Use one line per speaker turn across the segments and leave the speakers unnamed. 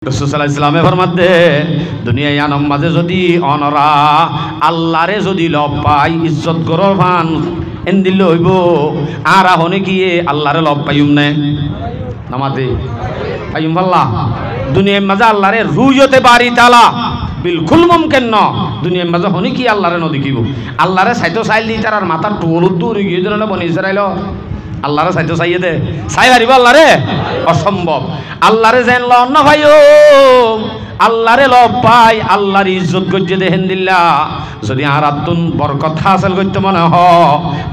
রাসূল সাল্লাল্লাহু আলাইহি ওয়াসাল্লামে ফরমাতে দুনিয়ায় আনম মাঝে যদি অনরা আল্লাহরে যদি লব পাই ইজ্জত গরর ফান এন্দিল হইব আর হনে গিয়ে আল্লাহরে লব পাইম না নামাতে পাইম আল্লাহ দুনিয়ার মাঝে আল্লাহরে রুয়তে বাড়ি তালা বিলকুল মুমকিন না দুনিয়ার মাঝে হনে কি আল্লাহরে ন দেখিব আল্লাহরে সাইতো চাইল দি তার মাথার টুল দূর গিয়ে দিল না বনি ইসরাইল আল্লাহরে সাইতো চাইয়ে দে চাই হারিব আল্লাহরে অসম্ভব আল্লাহরে যেন ল না ভাইও আল্লাহরে লব পাই আল্লাহর ইজ্জত গজ্জে দেহেন দিল্লা যদি আরাতুন বরকত হাসিল করতে মনে হ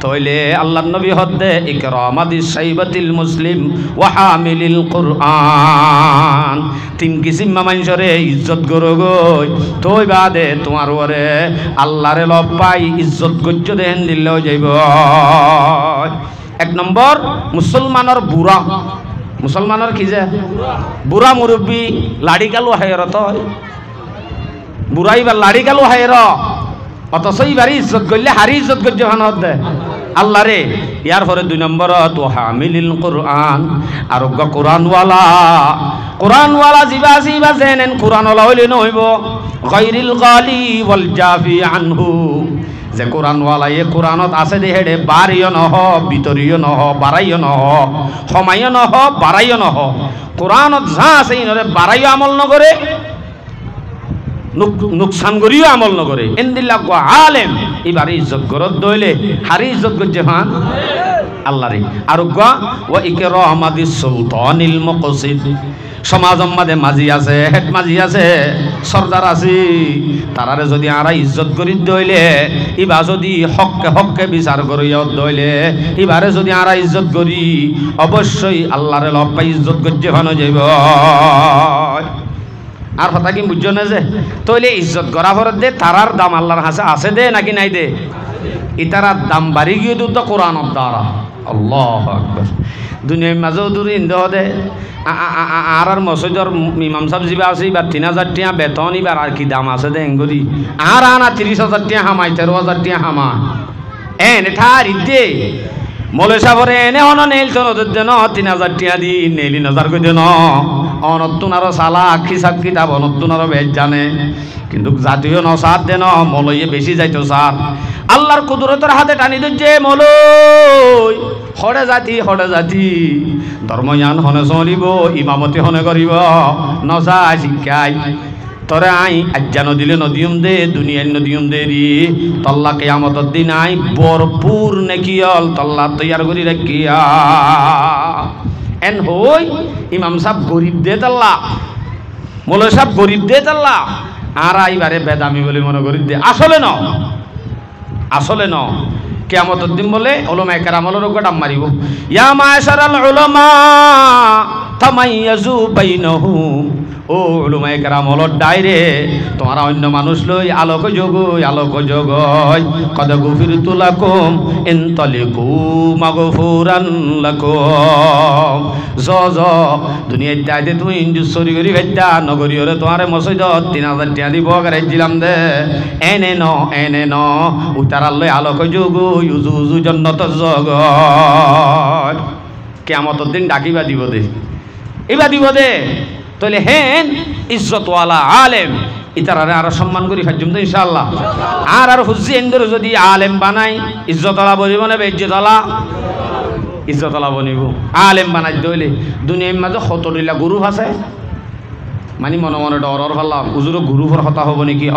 তাইলে আল্লাহর নবী হদ্দে ইকরামাদিস সাইবাতিল মুসলিম ওয়া হামিলিল কুরআন তিন কিসিম মানুষরে ইজ্জত গরো গই তোই বাদে তোমার ওরে আল্লাহরে লব পাই ইজ্জত গজ্জে দেহেন দিল্লা যাইব এক নম্বর মুসলমানের বুড়া মুসলমানের কি যে বুড়া মুরব্বী লাড়ি কালু হায়র তো বুড়াই বা লাড়ি কালু হায়র অথচ এইবারই ইজ্জত করলে হারি ইজ্জত করছে ভানত দে আল্লাহ রে ইয়ার পরে দুই নম্বর তো হামিলিল কুরআন আরোগ্য কোরআনওয়ালা জিবা জিবা জেনেন কোরআনওয়ালা হইলে নহইব গায়রিল গালি ওয়াল জাফি আনহু যে কোরআনওয়ালা এ কোরআনত আছে দে হেডে বাড়িও নহ ভিতরিও নহ বাড়াইও নহ সমাইও নহ বাড়াইও নহ কোরআনত যা আছে ইনরে বাড়াইও আমল নকরে নুকসান করিও আমল নকরে এন্দিল্লা গো আলেম এবারে ইজ্জত গরত দইলে হারি ইজ্জত করছে হান আল্লাহ রে আর গো ও ইকরামাদিস সুলতানিল মুকসিদ সমাজম মাঝে মাঝি আছে হেড মাঝি আছে সর্দার আছে তারারে যদি আরা ইজ্জত করি দইলে ইবা যদি হককে হককে বিচার করিয়া দইলে ইবারে যদি আরা ইজ্জত করি অবশ্যই আল্লাহরে লব পাই ইজ্জত গজ্জে ভানো যাইব আর কথা কি বুঝছো না যে তইলে ইজ্জত করা ফরত দে তারার দাম আল্লাহর কাছে আছে দে নাকি নাই দে ইতারার দাম বাড়ি গিয়ে তো কোরআনের দ্বারা আল্লাহু আকবার দুনিয়ার মাঝেও দূরে ইন্দ দে আর মসজিদর ইমাম সাহেব যা আছে এবার 3000 টাকা বেতন এবার আর কি দাম আছে দে এঙ্গরি আর আনা 30,000 টাকা হামাই 13,000 টাকা হামা এনে ঠারি দে মলে সাবরে এনে হন নেল তো দেন 3000 টাকা দি নেলি নজর কই দেন অনতুন আরো সালা হিসাব কিতাব অনতুন আরো বেজ জানে কিন্তু জাতীয় নসাদ দেন মলয়ে বেশি যাইতো স্যার আল্লাহর কুদরতের হাতে টানি দিচ্ছে মলই হড়ে জাতি ধর্ময়ান হনে চলিব ইমামতি হনে করিব নজা শিক্ষাই তরে আই আজ্জা নদিলে নদিয়ম দে দুনিয়ার নদিয়ম দে রি তল্লা কিয়ামতের দিন আই ভরপুর নেকিয়ল তল্লা তৈয়ার করি রাখিয়া এন হই ইমাম সাহেব গরিব দে তাল্লা মৌলভী সাহেব গরিব দে তাল্লা আর এইবারে বেদামি বলে মনে করি দে আসলে ন কিয়ামতের দিন বলে উলামায়ে কেরামের উপর ডাম মারিব ইয়া মাশারাল উলামা তামাইয়াজু বাইনহুম ও উলামায়ে কেরাম হলো ডাইরে তোমরা অন্য মানুষ লই আলোক যোগ কদ গফিরতু লাকুম ইনতালিকু মাগফুরান লাকুম জ দুনিয়ার দাইতে তুমি ইনজু সরি করি ভেদা নগরীরে তোমারে মসজিদত 3000 টাকা দিব করে দিলাম দে এনে ন উতারাল লই আলোক যোগ ইউজু জান্নাত জগ কিয়ামতের দিন ডাকিবা দিব দে এবা দিব দে তাহলে হেন ইজ্জতওয়ালা আলেম ইতারারে আরো সম্মান করি ফাজুম তো ইনশাআল্লাহ আর হুজ্জি এন্দের যদি আলেম বানাই ইজ্জতওয়ালা বলিব না ইজ্জতওয়ালা বনিব আলেম বানাই দইলে দুনিয়ার মাঝে কতদিলা গ্রুপ আছে মানে মনে মনে ডরর ফাল্লা হুজুর গ্রুপের কথা হব নাকি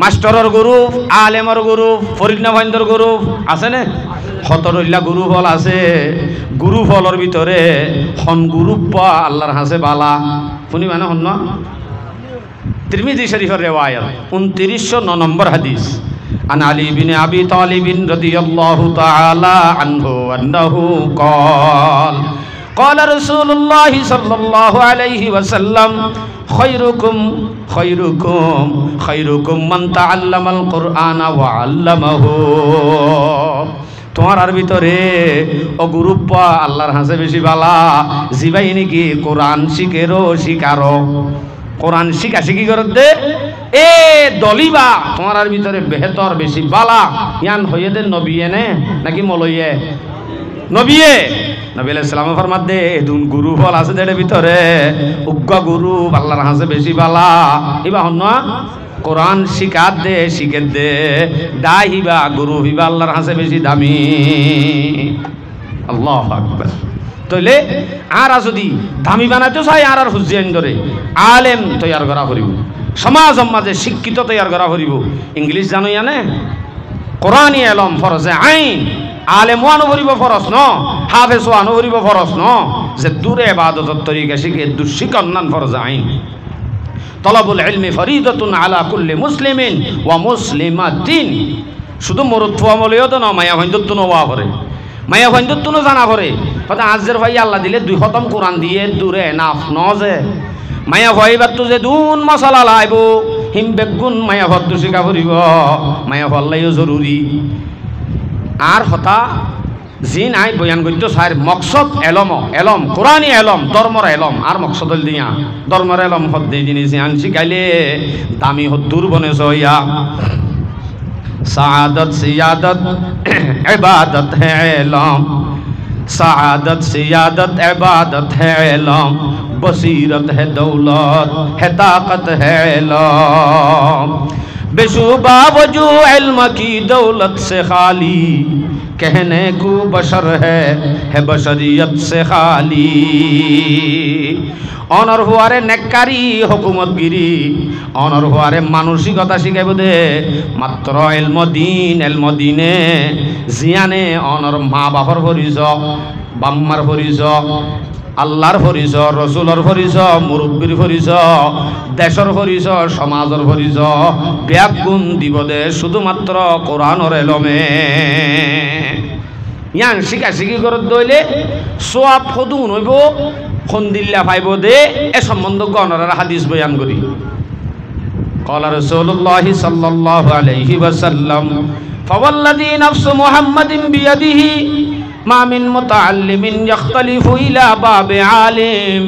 মাস্টারের গ্রুপ আলেমের গ্রুপ ফরিদনা ভাইন্দর গ্রুপ আছে না কতদিলা গ্রুপ হল আছে গ্রুপ হলর ভিতরে হন গ্রুপ আল্লাহর হাসে বালা শুনি মানে হন না তিরমিজি শরীফের রিওয়ায়াত 2909 নম্বর হাদিস আন আলী ইবনে আবি তালিব রাদিয়াল্লাহু তাআলা আনহু আন্নাহু قال قال رسول الله صلى الله عليه وسلم خيركم من تعلم القرآن وعلمه তোমার ভিতরে ও গ্রুপ আল্লাহর হাসে বেশি বালা জিবাই নাকি কোরআন শিকারো কোরআন শিখি করত দে এ দলিবা তোমার ভিতরে বেহতর বেশি বালা ইয়ান হইয়ে দে নবী এনে নাকি মলইয়ে নবিয়ে নবী আলাইহিস সালাম ফরমাত দে দুন গুরু ফল আছে দেড়ের ভিতরে উগ্র গুরু আল্লাহর হাসে বেশি বালা ইবা হন না কোরআন শিখাত দে শিখে দে দাহিবা গুরু হিবা আল্লাহর হাসে বেশি দামি আল্লাহু আকবার তাইলে আর যদি দামি বানাইতে চাই আর হুজিয়ান ধরে আলেম তৈয়ার করা করিব সমাজ সমাজে শিক্ষিত তৈয়ার করা করিব ইংলিশ জানো জানে কোরআনি এলম ফরজে আইন আলেমও আনুভরিব ফরজ ন হাফেজও আনুভরিব ফরজ ন যে দূরে ইবাদতের তরিকা শিখে দুঃশিক অন্যান ফরজে আইন তলাবুল ইলমি ফরিদাতুন আলা কুল্লি মুসলিমিন ওয়া মুসলিমাতিন শুধু মরুত্ব আমলেও তো না মায়া ভাইন্দত্ব নওয়া করে মায়া ভাইন্দত্ব ন জানা করে কথা আজের ভাই আল্লাহ দিলে 2 খতম কোরআন দিয়ে দূরে নাফ নজে মায়া ভাইবার তো যে দুন মশলা লাইব হিম বেগুন মায়া ভদ্দ শিখা করিব মায়া ভাল্লাইও জরুরি আর হতা জি নাই বয়ান করতে সার মকসদ এলম কোরআনি এলম ধর্মর এলম আর মকসদ দিয়া ধর্মর এলম হদ্দে জিনিস আন শিখাইলে দামি হদ্দুর বনে সইয়া সাআদত সিয়াদত ইবাদত হে এলম सादत सियादत इबादत है इल्म बसीरत है दौलत है ताकत है इल्म बेशुबा वजू इल्म की दौलत से खाली कहने को बशर है बशरियत से खाली অনর হওয়ারে নেককারি হুকুমতগিরি অনর হওয়ারে মানসিকতা শিখাইব দে মাত্র এলমদিনে জিয়ানে অনর মা বাপর পরিচয় বাম্মার পরিচয় আল্লাহর পরিচয় রসুলর পরিচয় মুরব্বীর পরিচয় দেশর পরিচয় সমাজের পরিচয় ব্যাগুণ দিব দে শুধুমাত্র কোরআনের এলমে ইয়ান শিখি করে দইলে সোয়াব সদুন হইব খন্দিল্লা পাইব দে এ সম্বন্ধ গণরার হাদিস বয়ান করি قال رسول الله صلى الله عليه وسلم فوالذي نفس محمد بيده ما من متعلم يختلف الى باب عالم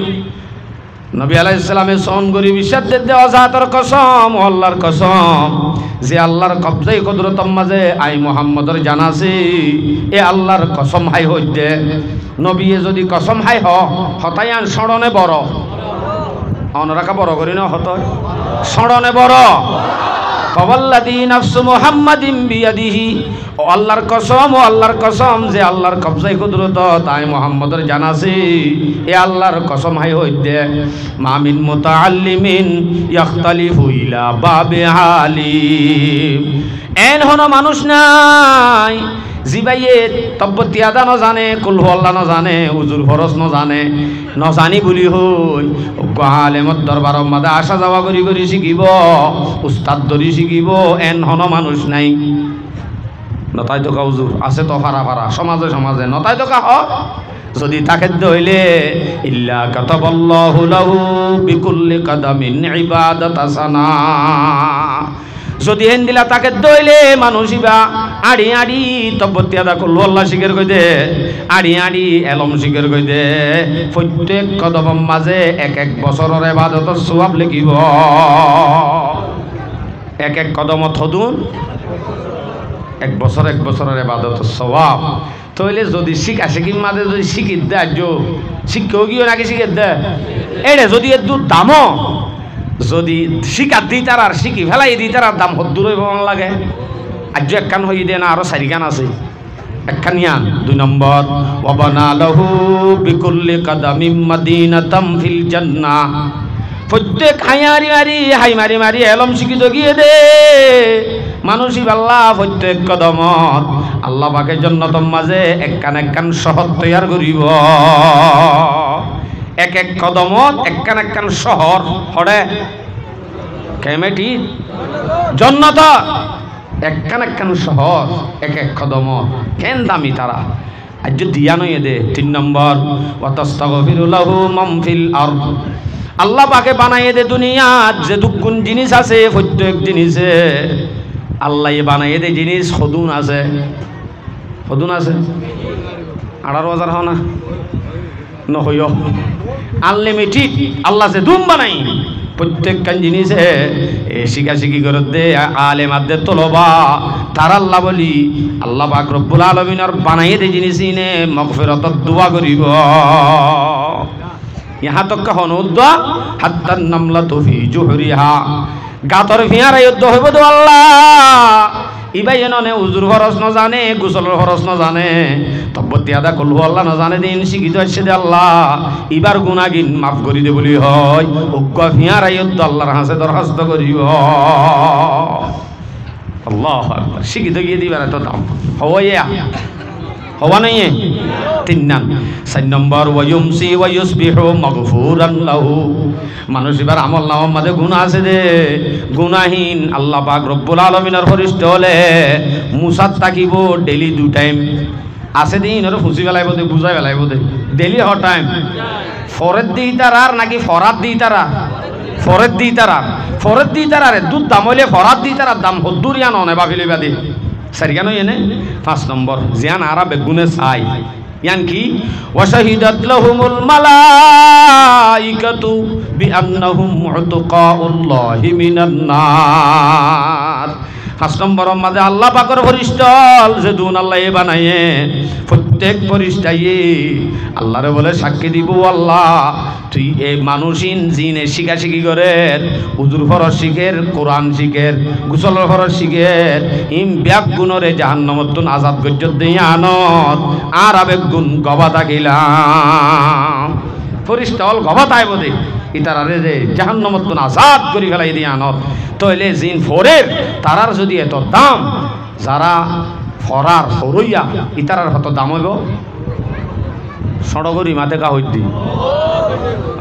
নবী আলাইহিস সালামের সন করি বিশ্বাস দেওয়া জাতের কসম আল্লাহর কসম যে আল্লাহর কবজাই কুদরতর মাঝে আই মুহাম্মদের জানাসি এ আল্লাহর কসম হাই হইতে নবী যদি কসম হাই হতায়ান স্মরণে বড় অনরাকা বড় করি না হত স্মরণে বড় ফাওয়াল্লাযী নাফসু মুহাম্মাদিন বিয়াদিহি ও আল্লাহর কসম যে আল্লাহর কবজায় কুদরত তাই মুহাম্মদের জানাসি এ আল্লাহর কসম হাই হইতে মামিন মুতাআল্লিমিন ইখতালিফু ইলা বাবে আলিম এন হন মানুষ নাই জিবাইয়ে তব্বতি আদা ন জানে কুলহু আল্লাহ ন জানে উজুর ফরজ ন জানি বলি হই আলেমত দরবার মাদা আসা যাওয়া করি শিখিব উস্তাদ ধরি শিখিব এন হন মানুষ নাই নতাই তো হুজুর আছে তো ফারা সমাজে নতাই তো হ যদি তাকে দইলে ইল্লা কাতাবাল্লাহু লাহু বিকুল্লি কাদামিন ইবাদাত হাসানা যদি হেন দিলা তাকে দইলে মানুষিবা আড়ি তব্বতি আদা করলো আল্লাহ শিখের কই দে আড়ি এলম শিখের কই দে প্রত্যেক কদম মাঝে এক বছরের ইবাদতের সওয়াব লিখিব এক কদমত হদুন এক বছরের ইবাদতের সওয়াব তইলে যদি শিখির মাঝে যদি শিখির দে আজ শিক্ষেও গিয়ে নাকি শিখের দে এড়ে যদি এর দূর দামও যদি শিকার দিই তার আর শিখি ফেলাই দিই তার দাম হদ্দুর হইব লাগে আজ একখান হই দে না আরো 4 খান আছে একখান ইয়ান 2 নম্বর ওয়াবানা লাহু বিকুল্লি কাদামিম মাদিনাতাম ফিল জান্নাহ প্রত্যেক হাই মারি এলম শিখিত গিয়ে দে মানুষই আল্লাহ প্রত্যেক কদমত আল্লাহ পাকের জান্নাতের মাঝে একখান শহর তৈয়ার করিব এক কদমত একখান শহর হড়ে কেমেটি জান্নাত একখান শহর এক কদমত কেন দামি তারা আজ দিয়া নয় দে 3 নম্বর ওয়াতাস্তাগফিরু লাহু মান ফিল আরদ আল্লাহ পাকে বানাইয়ে দে দুনিয়াত যে দুগুণ জিনিস আছে প্রত্যেক জিনিসে আল্লাহ বানাইয়ে দে জিনিস হদুন আছে 18,000 হয় না নহইও আনলিমিটেড আল্লাহ সে দুম বানাই প্রত্যেকখান জিনিসে শিখি করে দে আলেমাদের তলবা তার আল্লাহ বলি আল্লাহ পাক রব্বুল আলামিনের বানাইয়ে দে জিনিস ইনে মাগফিরাতত দোয়া করিব ইহা তক হনুদ্দা হাত্তান নামলাতু ফি জুহরিহা গাতর ফিয়ার যুদ্ধ হইব তো আল্লাহ ইবাই এনে উজুর খরচ ন জানে গোসলের খরচ ন জানে তব্বতি আদা কলহু আল্লাহ ন জানে দিন শিখিত আসছে দে আল্লাহ ইবার গুনাহগিন মাফ করি দে বলি হয় উগ্গ ফিয়ার যুদ্ধ আল্লাহর হাসে দরখাস্ত করিব আল্লাহু আকবার শিখিত গিয়ে দিবার এত দাম হওয়া হওয়া নাই 3 নম্বর ওয়ায়ুমসি ওয়ায়ুসবিহু মাগফুরান লাহু মানুষ এবার আমল নামার মাঝে গুনাহ আছে দে গুনাহীন আল্লাহ পাক রব্বুল আলামিনের ফরিস্ত হলে মুসাত তাকিব ডেইলি 2 টাইম আছে দিন ওর ফুসি বেলাইব দে বুঝাই বেলাইব দে ডেইলি হ টাইম ফরদ দি তারার নাকি ফরাত দি তারা ফরদ দি তারা রে দুধ দাম হইলে ফরাত দি তারার দাম হদ্দুরিয়া ননে বাফিলি বাদি সারিয়ানো এনে 5 নম্বর জিয়ান আরা বেগুনে চাই ইয়ান কি ওয়াশাহিদাত লাহুমুল মালাইকাতু বিআন্নাহুম মুতকাউল্লাহি মিনান নার 5 নম্বর মাঝে আল্লাহ পাকের ফরিস্তাল যে দুন আল্লাহ বানায়ে প্রত্যেক ফরিস্তায়ে আল্লাহরে বলে সাক্ষী দিব আল্লাহ তুই এই মানুষিন জিনে শিখাশিখি করে উজুর ফরজ শিখের কোরআন শিখের গোসলের ফরজ শিখের ইম ব্যাগ গুণরে জাহান্নামত তুন আজাদ গজ্জত দিয়ে আনত আর আবেগ গুণ গবা থাকিলাম ফরিস্তাল গবা তাই বদে ইতারারে যে জাহান্নামত তুন আজাদ করি ফেলাই দিয়ে আনত তইলে জিন ফরের তারার যদি এত দাম যারা ফরার ফরইয়া ইতারার কত দাম হইব সড়গরি মাতে কা হইতি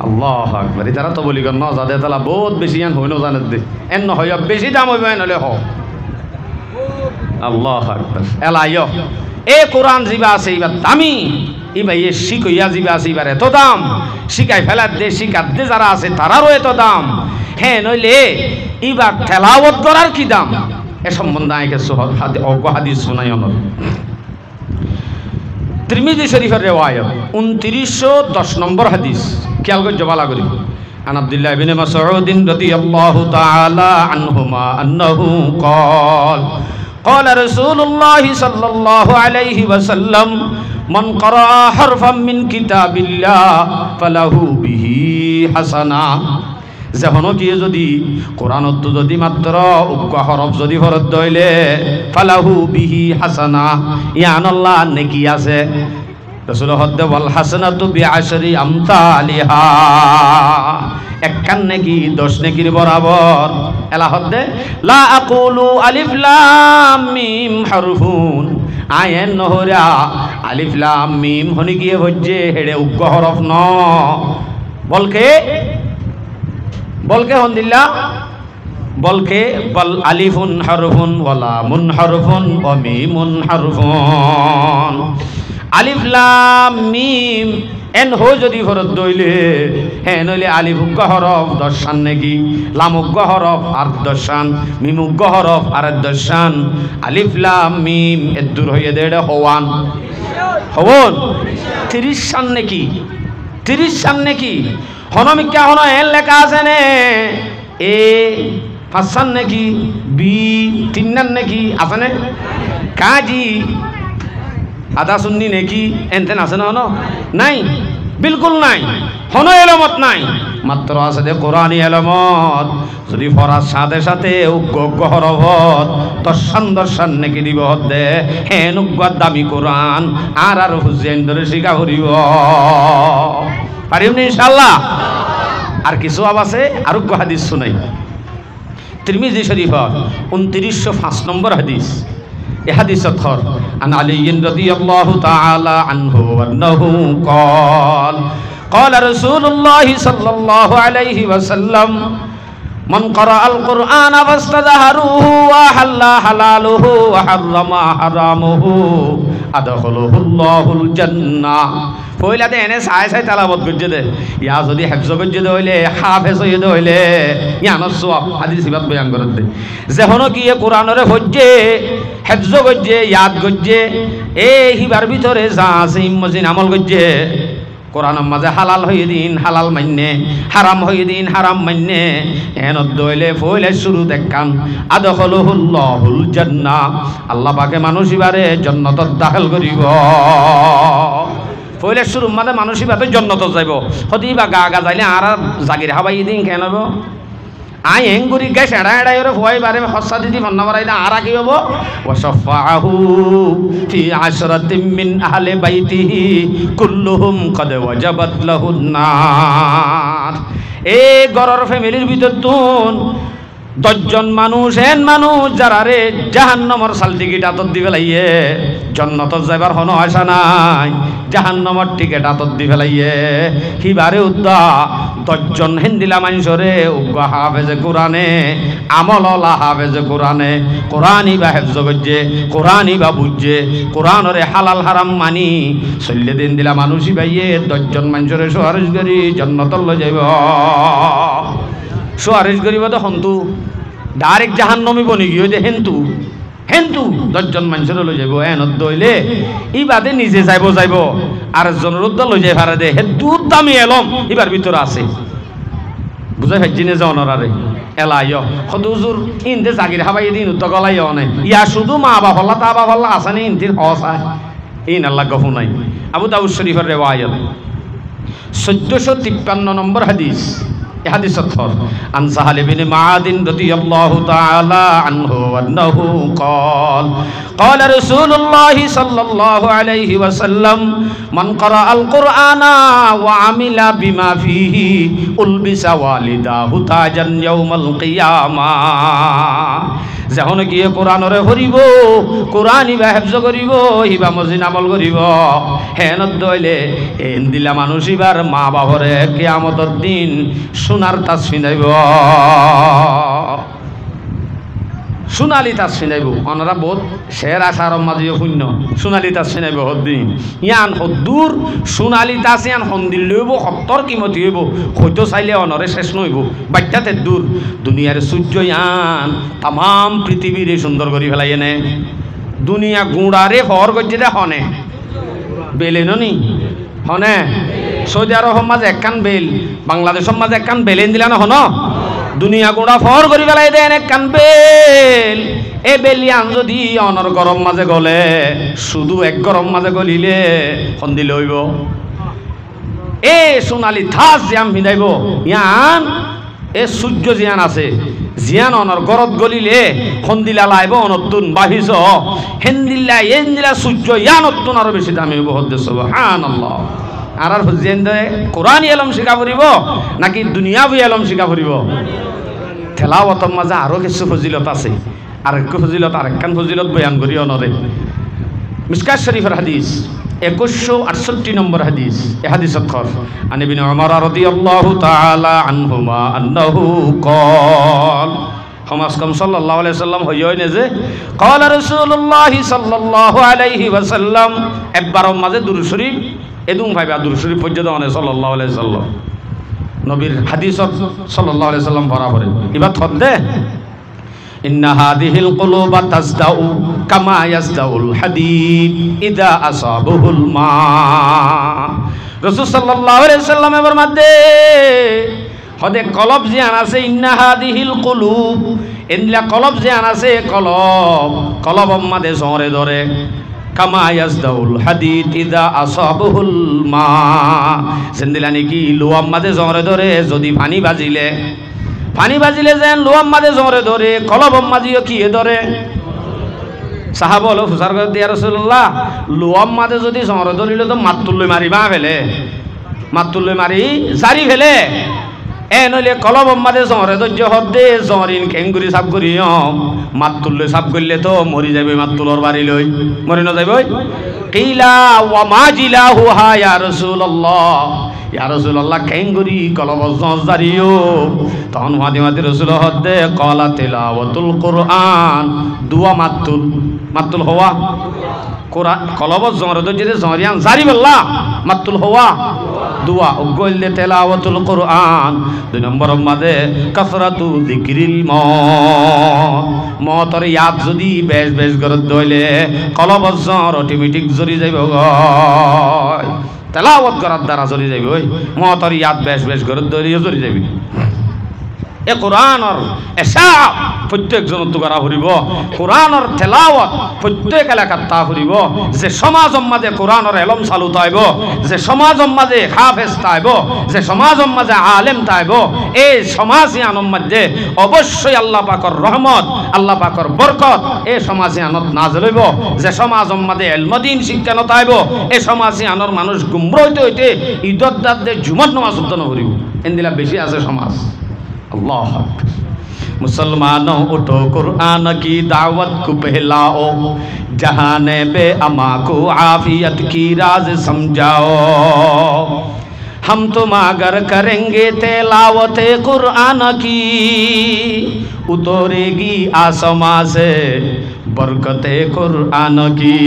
আল্লাহ আকবার ইতারা তো বলি গন যাদে তালা বহুত বেশি আন হইনো জানে দে এন হয় বেশি দাম হইব নলে হ আল্লাহ আকবার এলাইও এ কোরআন জিবা আছে ইবা দামি ইবা এ শিকইয়া জিবা আছে ইবার এত দাম শিকাই ফেলার দে শিকার দে যারা আছে তারারও এত দাম হ্যাঁ নইলে ইবা তেলাওয়াত করার কি দাম এ সম্বন্ধে আইকে অজ্ঞ হাদিস শোনাই অনর তিরমিজি শরীফের রিওয়ায়াত 2910 নম্বর হাদিস খেয়াল করে জবালা করি আন আব্দুল্লাহ ইবনে মাসউদ রাদিয়াল্লাহু তাআলা আনহুমা আন্নাহু قال قال رسول الله صلى الله عليه وسلم من قرأ حرفا من كتاب الله فله به حسنه যেমন কি যদি কোরআনত যদি মাত্র উক্ত হরফ যদি ফরদ দইলে ফালাহু বিহি হাসানা ইয়ান আল্লাহ নেকি আছে রাসূল হদ্দ ওয়াল হাসানাতু বিআশরি আমসালিহা একখান নেকি 10 নেকির বরাবর এলা হদ্দে লা আকুলু আলিফ লাম মিম হারফুন আয়েন নহরা আলিফ লাম মিম হনি গিয়ে হজ্জে হেড়ে উক্ত হরফ ন বলকে হন্দিল্লা বলকে বল আলিফুন হারফুন ওয়ালা মুন হারফুন ওয়া মিমুন হারফুন আলিফ লাম মিম এন হো যদি ফরদ দইলে হ্যাঁ নইলে আলিফ উগ্গ হরফ 10 শান নাকি লাম উগ্গ হরফ আর 10 শান মিম উগ্গ হরফ আর 10 শান আলিফ লাম মিম এর দূর হয়ে দেড় হওয়ান 30 শান নাকি 30 শান নাকি হনমিকা হন এন লেখা আছে নে এ 5 শান নাকি বি 3 নান নাকি আছে নে কাজি আদা সুন্নি নাকি এনতেন আছে না হনো নাই বিলকুল নাই হনো এলমত নাই মাত্র আছে দে কোরআনী এলমত যদি ফরাজ সাথে সাথে উগ্গ হরফত দর্শন নাকি দিব দে হেন উগ্গ দামি কোরআন আর হুজেন ধরে শিখা করিব পারিব না ইনশাআল্লাহ আর কিছু আছে আর উগ্গ হাদিস শুনাই তিরমিজি শরীফ 2905 নম্বর হাদিস এ হাদিস থর আন আলী রাদিয়াল্লাহু তাআলা আনহু আন্নাহু قال قال رسول الله صلى الله عليه وسلم من قرأ القرآن فاستظهره وحل حلاله وحرم حرامه أدخله الله الجنة পয়লা দে এনে সাই সাই তেলাওয়াত করছে দে ইয়া যদি হিফজ করছে দে হইলে হাফেজ হইছে দে হইলে ইয়ানোর সওয়াব হাদিস ইবাদ বয়ান করে দে যেহনো কি এ কোরআনরে হজ্জে হিফজ করছে ইয়াদ করছে এই হিবার ভিতরে যা আছে ইমজিন আমল করছে কোরআনের মাঝে হালাল হয়ে দিন হালাল মান্যে, হারাম হয়ে দিন হারাম মান্যে। এনত দইলে ফইলে শুরু দেখান আদখলুহুল্লাহুল জান্নাহ, আল্লাহ পাকে মানুষ ইবারে জান্নাতত দাখিল করিব। ফইলে শুরু মানে মানুষ ইবারে জান্নাতত যাইব। হদি বা গা গা যাইলে আর জাগির হাবাই দিন কেন হবো? আই এঙ্গুরি গ্যাস এড়া এড়াই ওরে ভয় বারে হস্যা দিদি ফন্না বাড়াই দা আর কি হবো? ওয়াশফাহু ফি আশরাতিম মিন আহলি বাইতিহি কুল্লুহুম কদ ওয়াজাবাত লাহুন নার। এই গরর ফ্যামিলির ভিতর তুন 10 জন মানুষ এন মানুষ যারা রে জাহান্নামের সাল টিকিট আতত দি ফেলাইয়ে, জান্নাতত যাইবার কোনো আশা নাই, জাহান্নামের টিকিট আতত দি ফেলাইয়ে। হিবারে উদ্দা 10 জন হিন্দিলা মানুষরে উগ্গা হাফেজে কোরআনে, আমললা হাফেজে কোরআনে, কোরআনই বা হেফজ করছে, কোরআনই বা বুঝছে, কোরআনরে হালাল হারাম মানি চল্লে দিন দিলা মানুষই পাইয়ে 10 জন মানুষরে সুয়ারিশ করি জান্নাতত লই যাইব। সুয়ারিশ করিব তো হন্তু ডাইরেক্ট জাহান্নামী বনি গিয়ে যে হেন্তু হেন্তু 10 জন মানুষের লই যাব। এনত দইলে ই বাদে নিজে যাইব আর জনের উদ্দা লই যাই ভাড়া দে হে দুধ দামি এলম এবার ভিতরে আছে বুঝাই ভাই জিনে যে অনরারে এলাইয় হদুজুর ইনতে জাগির হাবাই দিন উত্তর গলাই অনে ইয়া শুধু মা বাবা হল্লা তা বাবা হল্লা আসানি ইনতির হসা ইন আল্লাহ গফু নাই। আবু দাউদ শরীফের রিওয়ায়াত 1453 নম্বর হাদিস। حديث الثور عن سهل بن معاذ رضي الله تعالى عنه أنه قال قال رسول الله صلى الله عليه وسلم من قرأ القرآن وعمل بما فيه ألبس والداه تاجا يوم القيامة। যখন গিয়ে কোরআনরে পড়িব, কোরআন ইবা হেফজ করিব, ইবা মজিন আমল করিব, হেনত দইলে হেন দিলা মানুষ ইবার মা বাবরে কিয়ামতের দিন সোনার তাজ ফিনাইব, সোনালি তাজ ফিনাইব। অনারা বহুত শের আশার মাঝিও শূন্য সোনালি তাজ ফিনাইব হদ্দিন ইয়ান হদ্দুর সোনালি তাজ ইয়ান সন্দিল লইব সত্তর কিমতি হইব হয়তো চাইলে অনরে শেষ নইব। বাচ্চাতে দূর দুনিয়ার সূর্য ইয়ান তাম পৃথিবীরে সুন্দর করি ফেলাই এনে দুনিয়া গুঁড়ারে হর করছে হনে বেলে নি হনে সৌদি আরব মাঝে একখান বেল, বাংলাদেশের মাঝে একখান বেলেন দিলা না হন দুনিয়া গুঁড়া ফর করি পেলাই দেন একখান বেল। এ বেলিয়ান যদি অনর গরম মাঝে গলে শুধু এক গরম মাঝে গলিলে সন্দিল হইব। এ সোনালি থাস জিয়াম ভিদাইব ইয়ান এ সূর্য জিয়ান আছে জিয়ান অনর গরত গলিলে সন্দিলা লাইব অনতুন বাহিস হেন্দিল্লা এন্দিলা সূর্য ইয়ান অতুন আরো বেশি দামি হইব। হদ্দে সুবহানাল্লাহ। আর আর হুজেন্দে কোরআন এলম শিখা পড়িব নাকি দুনিয়াবি এলম শিখা পড়িব? তেলাওয়াতের মাঝে আরো কিছু ফজিলত আছে, আর একটু ফজিলত আর একখান ফজিলত বয়ান করি অনরে। মিশকাত শরীফের হাদিস 2168 নম্বর হাদিস। এই হাদিসত খর আন ইবনে উমর রাদিয়াল্লাহু তাআলা আনহুমা আন্নাহু ক্বাল সমাজ কম সাল্লাল্লাহু আলাইহি ওয়াসাল্লাম হইয় নে যে ক্বালা রাসূলুল্লাহ সাল্লাল্লাহু আলাইহি ওয়াসাল্লাম একবার মাঝে দুরূদ শরীফ এদুম ভাইবা দুরূদ শরীফ পর্যন্ত অনে সাল্লাল্লাহু আলাইহি ওয়াসাল্লাম নবীর হাদিসত সাল্লাল্লাহু আলাইহি ওয়াসাল্লাম বরাবর ইবা থদ দে ইন্না হাদিহিল কুলুবা তাজদাউ কামা ইয়াজদাউল হাদিদ ইদা আসাবাহুল মা। রাসূল সাল্লাল্লাহু আলাইহি ওয়াসাল্লামের মধ্যে হদে কলব জিয়ান আছে ইন্না হাদিহিল কুলুব ইনলা কলব জিয়ান আছে কলব মাঝে জরে ধরে কামা ইয়াজদাউল হাদিদ ইদা আসাবাহুল মা জিন্দিলা নাকি লোয়াম মাঝে জরে ধরে যদি পানি বাজিলে যেন লোয়াম মাঝে জরে ধরে কলবম মাঝিও কি ধরে সাহাবা হলো ফুসার করে দিয়া রাসূলুল্লাহ লোয়াম মাঝে যদি জরে ধরিল তো মাতুল্লে মারি বা ফেলে মাতুল্লে মারি জারি ফেলে এ নইলে কলবম মাঝে জরে ধৈর্য হদ্দে জরিন কেঙ্গুরি সাপ করি মাতুল্লে সাপ করলে তো মরি যাবে মাতুলর বাড়ি লই মরি না যাবে। কিলা ওয়া মাজিলাহু হা ইয়া রাসূলুল্লাহ ইয়া রাসূলুল্লাহ কেঙ্গুরি কলব জারিও তখন মাদি রাসূল হদ্দে কলা তিলাওয়াতুল কুরআন দুয়া মাতুল হওয়া কোরআন কলব জমরদ যদি জরিয়ান জারি বল্লা মাতুল হওয়া দুয়া উগললে তিলাওয়াতুল কুরআন। দুই নম্বর মাঝে কাসরাতু যিকরিল মতর ইয়াদ যদি বেশ করে দইলে কলব জর অটোমেটিক জরি যাইব। তেলাওয়াত করার দ্বারা চলে যাবি ওই মতর ইয়াদ বেশ বেশ করে দরিয়ে চলে যাবি এ কোরআনর এসা প্রত্যেকজন তো করা ফুরিব কোরআনর তেলাওয়াত প্রত্যেক এলাকাত তা ফুরিব যে সমাজৰ মাঝে কোরআনর এলম চালু তাইব যে সমাজৰ মাঝে হাফেজ তাইব যে সমাজৰ মাঝে আলেম তাইব এই সমাজিয়ানৰ মাঝে অবশ্যই আল্লাহ পাকৰ রহমত আল্লাহ পাকৰ বরকত এই সমাজিয়ানত নাজল হইব যে সমাজৰ মাঝে এলমদিন শিক্ষা নতাইব এই সমাজিয়ানৰ মানুষ গুমরা হইতে হইতে ঈদত দাঁত জুমত নামাজ উদ্যান ফুরিব এন্দিলা বেশি আছে সমাজ अल्लाह मुसलमानों उठो कुरान की दावत को फैलाओ जहाने बे अमा को आफियत की राज समझाओ हम तुम अगर करेंगे तिलावत कुरान की उतरेगी आसमां से बरकत कुरान की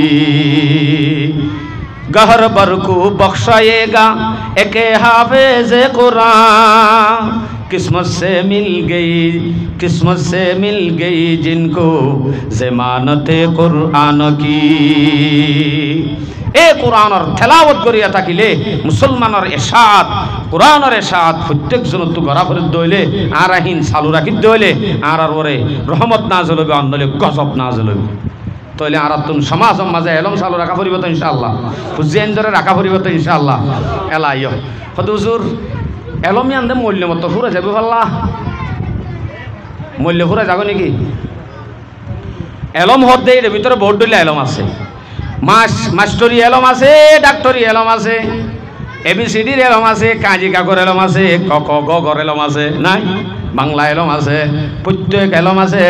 गहर बर को बख्शाएगा एक हाफिज कुरान किस्मत से मिल गई जिनको ज़मानत कुरान की ए कुरानर तेलावत करिया থাকিলে মুসলমানের ইরশাদ কুরআনের ইরশাদ প্রত্যেক জনত গরা করে দইলে আর আহিন চালু রাখি দইলে আর ওরে রহমত নাযিল হবে অন্যলে গজব নাযিল হবে তাইলে আর তুন সমাজের মাঝে এলম চালু রাখা পড়িব তো ইনশাআল্লাহ হুজেন ধরে রাখা পড়িব তো ইনশাআল্লাহ এলাইও হুজুর এলমি আনতে মূল্য মতো ফুরে যাবে পাল্লা মূল্য ফুরে যাবে নাকি এলম হতে এর ভিতরে বহুত ডলে এলম আছে মাস্টরি এলম আছে ডাক্তারি এলম আছে এবিসিডির এলম আছে কাজী কাগর এলম আছে ক ক গ গর এলম আছে নাই বাংলা এলম আছে প্রত্যেক এলম আছে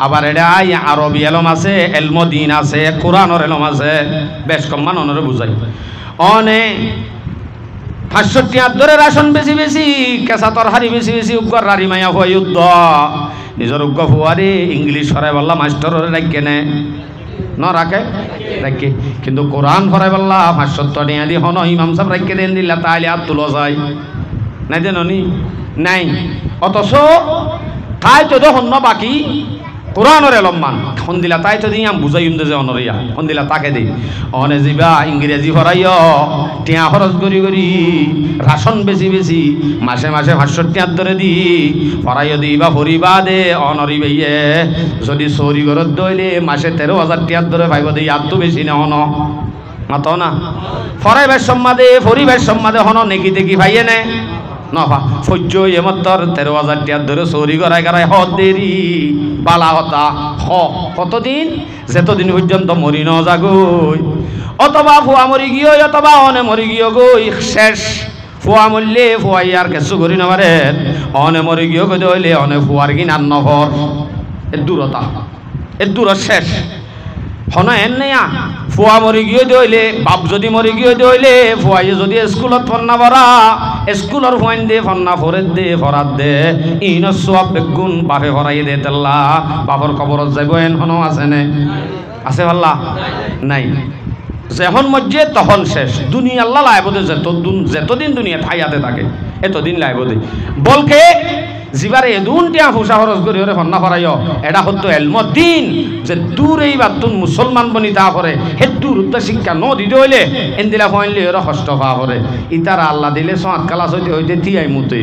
আবার এটা আরবি এলম আছে এলমদিন আছে কোরআনের এলম আছে বেশ কম মানুষরে বুঝাই অনে ৬৫ ধরে রাশন বেশি বেশি কেঁচা তরহারি বেশি বেশি উগ্র রারি মায়া হওয়া যুদ্ধ নিজের উগ্র ফুয়ারি ইংলিশ হরাই বললা মাস্টার রাখে নে ন রাখে রাখে কিন্তু কোরআন হরাই বললা ৫০০ নিয়ে দি হন ইমাম সাহেব রাখে দেন দিলা তাইলে আর তুলো যায় নাই দেন নাই অথচ তাই তো হন্য বাকি কোরআনের এলমান হন্দিলা তাই তো দিয়াম বুঝাই যে অনরিয়া হন্দিলা তাকে দেই অনে যাবা ইংরেজি হরাইয় টিয়া খরচ করি করি রাশন বেশি বেশি মাসে মাসে ৬৫ ধরে দি হরাইয় দিবা ফরিবা দে অনরিবে যদি চৌরি ঘরত দইলে মাসে ১৩,০০০ টিয়া ধরে ভাইব দেই আর তো বেশি না হন মাত না ফরাইবার সম্মাদে ফরিবার সম্মাদে হন নেকি দেখি ভাইয়ে নে নফা সহ্য এমত্তর ১৩,০০০ টিয়া ধরে চৌরি করাই করাই হ দেরি বালা হতা কতদিন যেতদিন পর্যন্ত মরি ন যাগই অথবা ফুয়া মরি গিয়ে অথবা অনে মরি গিয়ে গই শেষ ফুয়া মরলে ফুয়াই আর কিছু করি না পারে অনে মরি গিয়ে গই হইলে অনে ফুয়ার কি নান নহর এর দূরতা এর দূর শেষ হন এন নেয়া ফুয়া মরি গিয়ে দইলে বাপ যদি মরি গিয়ে দইলে ফুয়াই যদি স্কুলত ফন্না ভরা স্কুলের ফুয়াইন দে ফন্না ফরে দে ফরাত দে ইন সব বেগুন বাপে ভরাই দে তেল্লা বাপর কবরত যাইব এন হন আছে নে আছে ভাল্লা নাই যখন মজ্জে তখন শেষ দুনিয়া আল্লাহ লাইবদে যতদিন দুনিয়া ঠাইয়াতে থাকে এতদিন লাইবদে বলকে জিবারে এদুন টিয়া ফুসা খরচ করি ওরে ফন্না ফরাইও এটা হতো এলমদিন যে দূর এই বাতুন মুসলমান বনি তা করে হে দূর শিক্ষা ন দিতে হইলে এন্দিলা ফইনলে ওরা কষ্ট পা করে ইতারা আল্লাহ দিলে সাত ক্লাস হইতে হইতে তিয়াই মুতে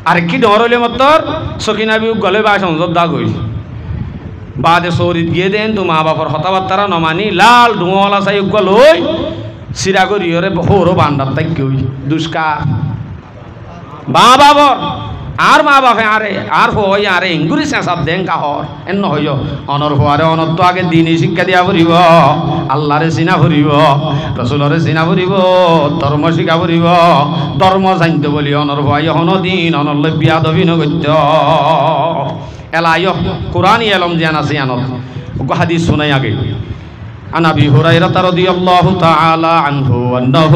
আর কি ডর হইলে মতর সকিনাবি গলে বা সংযোগ দাগ হই বাদে সৌরিত গিয়ে দেন তো মা বাপর হতাবার্তারা নমানি লাল ডুঙলা চাই গল হই সিরা করি ওরে হরো বান্ডার তাই কই দুষ্কার মা বাবর আর মা বাপে আরে আর হই আরে ইংগুরি চেঁচাত দেন কাহর এন হইয় অনর হওয়ারে অনর তো আগে দিনই শিক্ষা দিয়া ফুরিব আল্লাহরে চিনা ফুরিব রসুলরে চিনা ফুরিব ধর্ম শিখা ফুরিব ধর্ম জানতে বলি অনর হওয়াই হন দিন অনরলে বিয়া দবি নগত্য এলাইয় কোরআনই এলম জ্ঞান আছে আনত হাদিস শুনাই আগে عن أبي هريرة رضي الله تعالى عنه أنه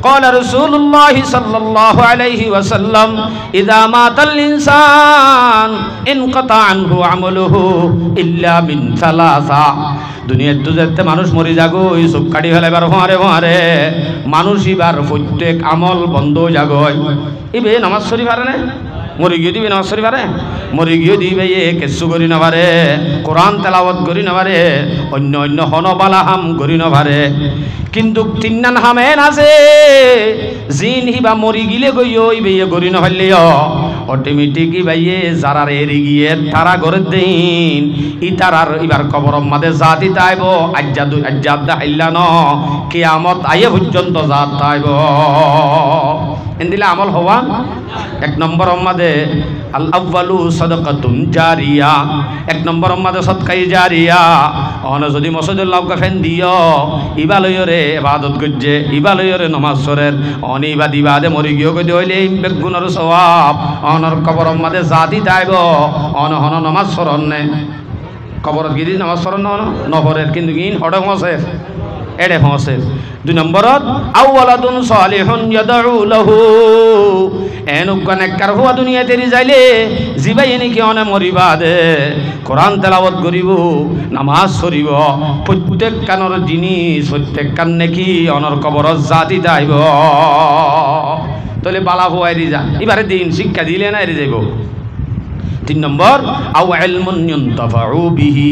قال رسول الله صلى الله عليه وسلم إذا مات الإنسان انقطع عنه عمله إلا من ثلاثة দুনিয়ার দুজেতে মানুষ মরি যাগই সব কাটি ফেলাইবার ফোয়ারে ফোয়ারে মানুষ এবার প্রত্যেক আমল বন্ধ যাগই ইবে নামাজ শরীফ আর না মরি গিয়ে দিবে নামাজ শরীফ আরে মরি গিয়ে দিবে কেসু করি না পারে কোরআন তেলাওয়াত করি না পারে অন্য অন্য হনবালা হাম করি না পারে কিন্তু তিন্নান হামেন আছে জিন হিবা মরি গিলে গইও ইবে করি না পারলেও অটোমেটিক ইবাইয়ে যারার এরি গিয়ে তারা করে দিন ই তারার ইবার কবর মাঝে জাতি তাইব আজ্জাদা হাইল্লান কিয়ামত আইয়ে পর্যন্ত জাত তাইব এন্দিলা আমল হওয়া এক নম্বর মাঝে আল আউয়ালু সাদাকাতুন জারিয়া এক নম্বর মাঝে সদকাই জারিয়া অন যদি মসজিদুল্লাহ কাফেন দিও ইবালয়রে ইবাদত গজ্জে ইবালয়রে নামাজ সরের অনিবা দিবাদে মরি গিয়ে কই হইলে বেগুনের সওয়াব অনর কবর মাঝে জাতি তাইব অন হন নামাজ সরন নে কবরত গিয়ে নামাজ সরন নহরের কিন্তু ইন হড়ে মসের এড়ে ফসের দুই নম্বরত আউওয়ালাদুন সালিহুন ইয়াদউ লাহু এনুকান একবার হুয়া দুনিয়াতে যাইলে জিবাই নাকি অনে মরিবা দে কোরআন তেলাওয়াত করিব নামাজ পড়িব প্রত্যেক কানর জিনিস প্রত্যেক কান নাকি অনর কবরত জাতি যাইব তাহলে বালা হুয়াই দি যা এবারে দিন শিক্ষা দিলে না এরে যাইব তিন নম্বর আও ইলমুন ইউনতাফাউ বিহি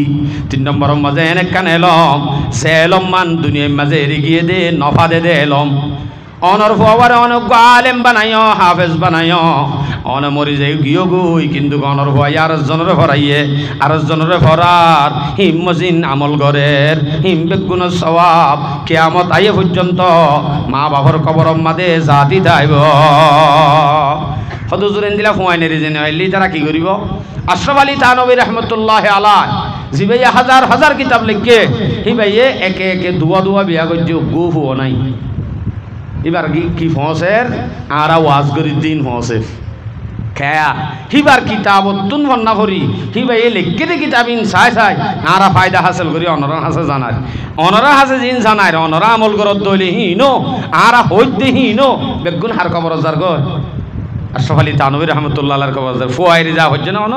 তিন নম্বর মাঝে এনে কান এলম সে এলম মান দুনিয়ার মাঝে এরি গিয়ে দে নফা দে দে এলম অনর ফুয়ারে অনেক আলেম বানাইও হাফেজ বানাইও অনে মরি যাই গিয়ে গই কিন্তু অনর ভয় আর জনের ভরাইয়ে আর জনের ভরার হিমজিন আমল গরের হিম বেগুন সওয়াব কিয়ামত আইয়ে পর্যন্ত মা বাবার কবর মাঝে জাতি দাইব হদুজুরেন দিলা ফুয়াইনের জেনে হইলি তারা কি করিব আশরাফ আলী থানবী রহমতুল্লাহ আলাইহি জিবাইয়া হাজার হাজার কিতাব লিখে হিবাইয়ে একে একে দুয়া দুয়া বিয়া গজ্জে গু হুও নাই এবার কি ফসের আর ওয়াজ করি দিন ফসের খেয়া হিবার কিতাব তুন ভন্না ভরি হিবাইয়ে লিখে দে কিতাবিন চাই চাই আরা ফায়দা হাসিল করি অনরা হাসে জানায় অনরা হাসে জিন জানায় অনরা আমল করত দইলে হিনো আরা হইতে হিনো বেগুন হার কবর যার গো আশরাফ আলী থানবী রহমতুল্লাহ আলাইহির কবর ফুয়াই রিজা হচ্ছে না অন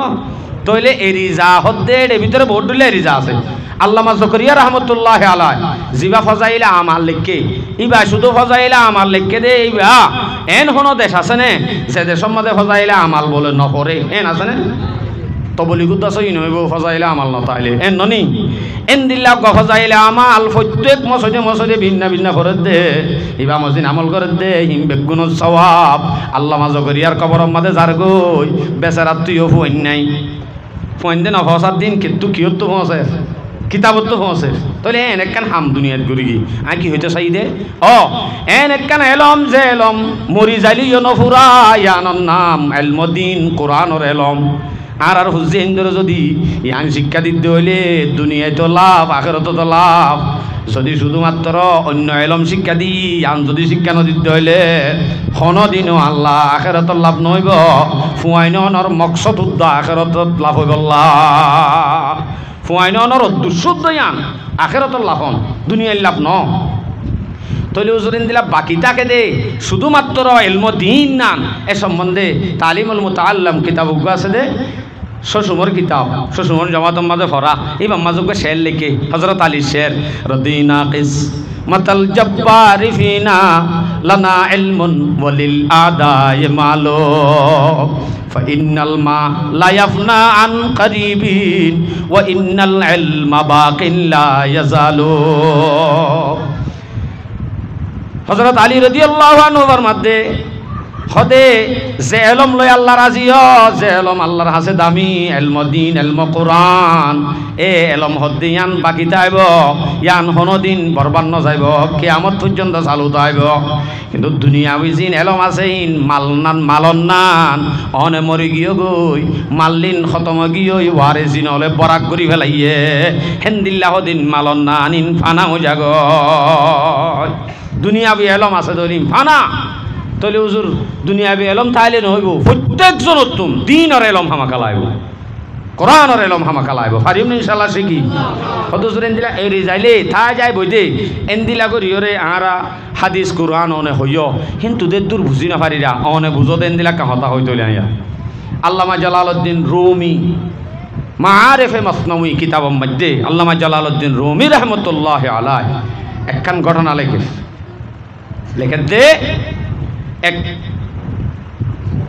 তইলে এই রিজা হদ্দে এর ভিতরে বহুত দিলে রিজা আছে আল্লামা জকরিয়া রহমতুল্লাহ আলাইহি জিবা ফজাইলা আমাল লিখকে ইবা শুধু ফজাইলা আমাল লিখকে দে ইবা এন হনো দেশ আছে নে যে দেশের মধ্যে ফজাইলা আমাল বলে নপরে এন আছে নে তবলিগুদ আছে ইনইব ফজাইলা আমাল নতাইলে এন ননি এন দিল্লা ফজাইলা আমাল প্রত্যেক মসজিদে মসজিদে ভিন্ন ভিন্ন করে দে ইবা মসজিদ আমল করে দে হিম বেগুন সওয়াব আল্লামা জকরিয়ার কবরের মধ্যে যার গই বেচারা তুইও ফুইন নাই ফুইন দে নফসার দিন কিন্তু কিয়ত তো ফসে কিতাবত তো ফসে তাহলে এন একখান হাম দুনিয়াত ঘুরি গি আর কি হইতে চাই দে এন একখান এলম যে এলম মরি যাইলি নফুরা ইয়ানর নাম এলমদিন কোরআনর এলম আর হুজে ইন্দর যদি ইয়ান শিক্ষা দিতে হইলে দুনিয়ায় তো লাভ আখেরাতে তো লাভ যদি শুধুমাত্র অন্য এলম শিক্ষা দি ইয়ান যদি শিক্ষা ন দিতে হইলে কোনদিনও আল্লাহ আখেরাতে লাভ নইব ফুয়াইনর মকসদ উদ্দ আখেরাতে লাভ হইব ফুয়াইনর দুঃশুদ্ধ ইয়ান আখেরাতে লাভ হন দুনিয়ায় লাভ ন তৈলি উজুরিন দিলা বাকি তাকে দে শুধুমাত্র ইলমুদ্দিন নাম এ সম্বন্ধে তালিমুল মুতাআল্লিম কিতাব আছে দে শ্বশুমর কিতাব শ্বশুমর জামাত মাঝে ফরা এই মাঝে শের লিখে হযরত আলী শের রদিনা কিস মাতাল জব্বার ফিনা লানা ইলমুন ওয়ালিল আদায় মালো ফাইনাল মা লা ইয়াফনা আন করিবিন ওয়া ইন্নাল ইলমা বাকিন লা ইয়াজালু হযরত আলী রাদিয়াল্লাহু আনহুর মধ্যে খদে যে এলম লয় আল্লাহ রাজি যে এলম আল্লাহর হাসে দামি ইলমুদ্দিন ইলম কোরআন এ এলম হদ্দিয়ান বাকি যাইব ইয়ান হনদিন বরবাদ ন যাইব কিয়ামত পর্যন্ত চালু যাইব কিন্তু দুনিয়াবি জিন এলম আছে ইন মালনান মালনান অনে মরি গিয়ে গই মাল্লিন খতম গিয়ে ওয়ারে জিন হলে বরাক করি ফেলাইয়ে হেন্দিল্লাহ দিন মালনান ইন ফানা হয়ে যাগ দুনিয়াবি এলম আছে ধরিম ফানা তলে হুজুর দুনিয়াবি এলম তাইলে নহইব প্রত্যেকজন উত্তম দিনের এলম হামাকা লাইব কোরআনের এলম হামাকা লাইব পারিম ইনশাআল্লাহ শিখি হদুজুর এন্দিলা এরি যাইলে তা যাই বইতে এন্দিলা করিয়রে আরা হাদিস কোরআন অনে হইয় কিন্তু দের দূর বুঝি না পারিরা অনে বুঝত এন্দিলা কাহতা হইতো আইয়া আল্লামা জালালউদ্দিন রুমি মাআরিফে মাসনাউই কিতাবের মধ্যে আল্লামা জালালউদ্দিন রুমি রাহমাতুল্লাহ আলাইহি একখান ঘটনা লেখে দে এক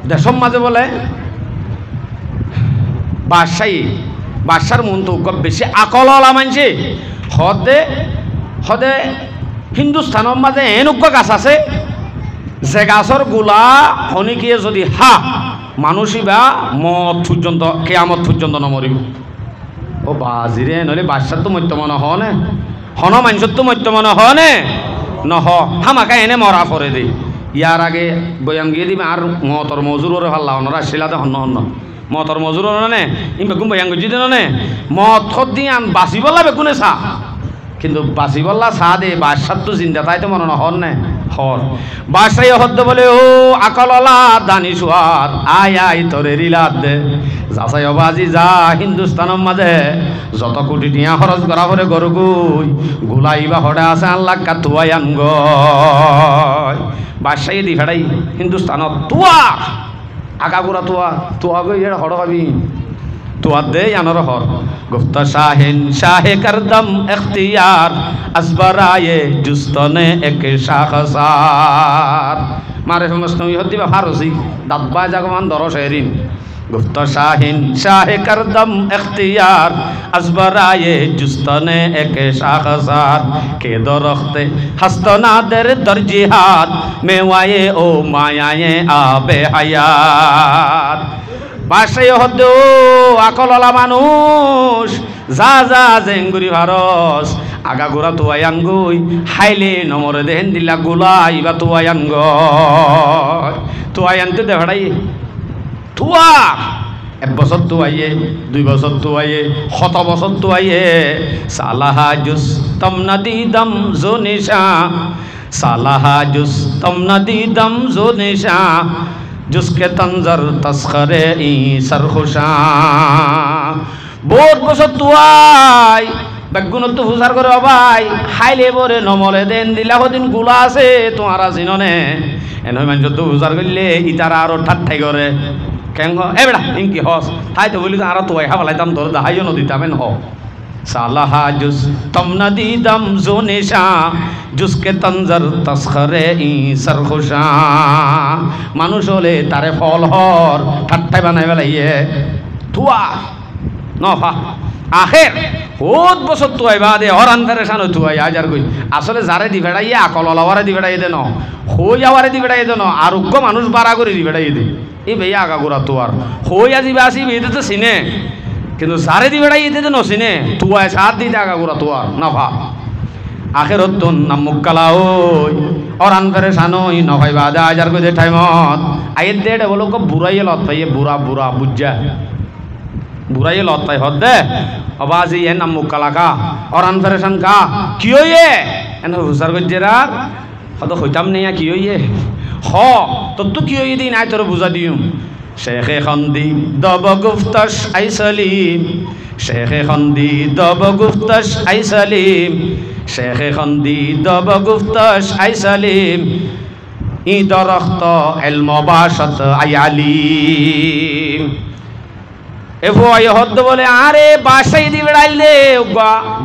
দেশম মাঝে বলে বাদশার মন তো বেশি আকলওয়ালা মানছে হদে হদে হিন্দুস্তানের মাঝে এনেক গাছ আছে যে গাছর গোলা শনিকিয়ে যদি মানুষই বা মত পর্যন্ত কেয়ামত পর্যন্ত নমরিব ও বাজিরে নহলে বাদশার তো মত্য মনে হনে হন মানুষের তো মত্য মনে হনে নহ হামাকা এনে মরা পরে দেই ইয়ার আগে বয়াম গিয়ে দিবে আর মতর মজুরে ভাল ওনারা শিলাতে হন্ন হন্ন মতর মজুর নে ইম বেগুন বয়াং গজি দেন নে মত খদ দিয়ে আন বাঁচি বললা বেগুনে চা কিন্তু বাঁচি বললা চা দে বাদশার তো জিন্দা তাই তো মনে না হন নে হর বাদশাই হদ্দ বলে ও আকললা দানি সুয়ার আয় তোরে রিলাত দে যাচাই অবাজি যা হিন্দুস্তানের মাঝে যত কোটি টিয়া খরচ করা পরে গরু গুই গুলাই বা হড়ে আছে আল্লাহ কা তুয়াই আনগ বাদশাই দি ফেড়াই হিন্দুস্তানত তুয়া আগাগোড়া তোয়া গই এর হড় পাবি তোয়া দে আনর হর গুফত শাহিন শাহে করদম ইখতিয়ার আসবরায়ে জুস্তনে এক শাখসার মারে সমস্তই হতি বা ফারসি দাব্বা জাগমান দরস এরিন গুফত শাহিন শাহে করদম ইখতিয়ার আসবরায়ে জুস্তনে এক শাখসার কে দরখতে হস্তনাদের দরজিহাত মেওয়ায়ে ও মায়ায়ে আবে হায়াত বাসায় হদ আকললা মানুষ যা যা জেঙ্গুরি ভারস আগা গোড়া তোয়ায়ান গই হাইলে নমরে দেহেন দিলা গোলাই বা তোয়ায়ান তোয়ায়ানতে দেখাই তুয়া 1 বছর তোয়াইয়ে 2 বছর তোয়াইয়ে 100 বছর তোয়াইয়ে সালাহা জুস তম নদী দম জো নিশা সালাহা জুস তম নদী দম জো নিশা जिसके तंजर तस्खरे ई सरखुशा बहुत बसत तुआई বেগুনত তো হুজার করে ভাই হাইলে বরে নমলে দেন দিলা হদিন গুলা আছে তোমারা চিননে এনই মানুষ তো হুজার করলে ইতারা আরো ঠাট্টাই করে কেন এ বেড়া ইনকি হস তাই তো বলি আরো তোয়াই হাবালাইতাম তোর দাহাইও নদীতামেন হ सालहा जुस तम नदी दम जो निशा जुसके तंजर तस्खरे ई सरखुशा মানুষ হলে তারে ফল হর ঠাট্টাই বানাই বেলাইয়ে তুয়া নফা আখের বহুত বছর তুয়াই বাদে হরান ফেরেশান তুয়াই আজার কই আসলে যারে দি বেড়াইয়ে আকল অলওয়ারে দি বেড়াই দেন হই আওয়ারে দি বেড়াই দেন আরোগ্য মানুষ বাড়া করে দি বেড়াই দে এই ভাইয়া আগাগোড়া তুয়ার হই আজিবা আসি বেদে তো চিনে কিন্তু সারে দি বেড়াই দিতে নসিনে তুয়ায় সাত দিতে আগা গোড়া তুয়ার নফা আখেরত তো নামুকালা ওই অরান ফেরে সানই নফাই বাদা আজার কই দে টাইমত আইয়ের দেড়ে বলো কো বুড়াইয়ে লত পাইয়ে বুড়া বুড়া বুঝা বুড়াইয়ে লত পাই হদ দে অবাজি এ নামুকালা কা অরান ফেরে সান কা কি হইয়ে এন হুসার গজ্জেরা হদ হইতাম নেয়া কি হইয়ে হ তোর তো কি হইয়ে দিন আয় তোর বুঝা দিউম शेख खंदी दब गुफ्तश आई सलीम शेख खंदी दब गुफ्तश आई सलीम शेख खंदी दब गुफ्तश आई सलीम ई दरख्त इल्म बाशत आई आलीम एवो आय हद बोले आरे बाशाई दी बेड़ाइले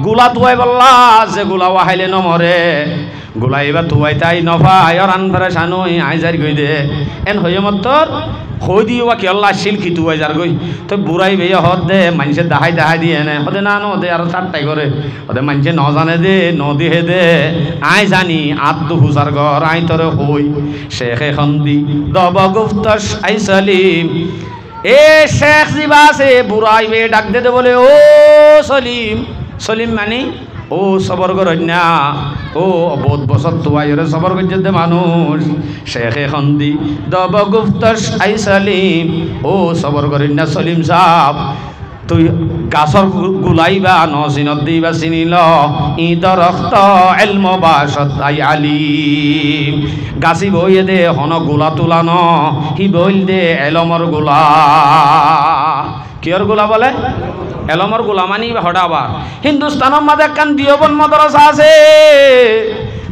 गुला तुआई बल्ला जे गुला वाहाइले न मरे गुलाइबा तुआई ताई नफा आयर आनफारे सानुई आइजार गई दे एन होय मतर হই দিও কি আল্লাহ শিলকি তুই যার গই তো বুড়াই বেয়া হদ দে মানুষে দাহাই দাহাই দিয়ে নে হদে না ন দে আর চারটাই করে হদে মানুষে ন জানে দে ন দিয়ে দে আই জানি আদু হুসার ঘর আই তোরে হই শেখে খন্দি দব গুফতশ আই সলিম এ শেখ জিবাসে বুড়াই বে ডাক দে বলে ও সলিম সলিম মানে ও সবর করন্যা ও বহুত বছর তোয়াইরে সবর করতে মানুষ শেখে খন্দি দব গুফতশ আই সলিম ও সবর করন্যা সলিম সাহেব তুই গাছর গুলাইবা নসিনত দিবা চিনিল ই দরখত ইলম বাশত আই আলিম গাছি বইয়ে দে হন গোলা তুলান হি বইল দে এলমর গোলা কিয়র গোলা বলে এলমর গোলামানি হঠাবার হিন্দুস্তানের মাঝে একখান দিয়বন মাদ্রাসা আছে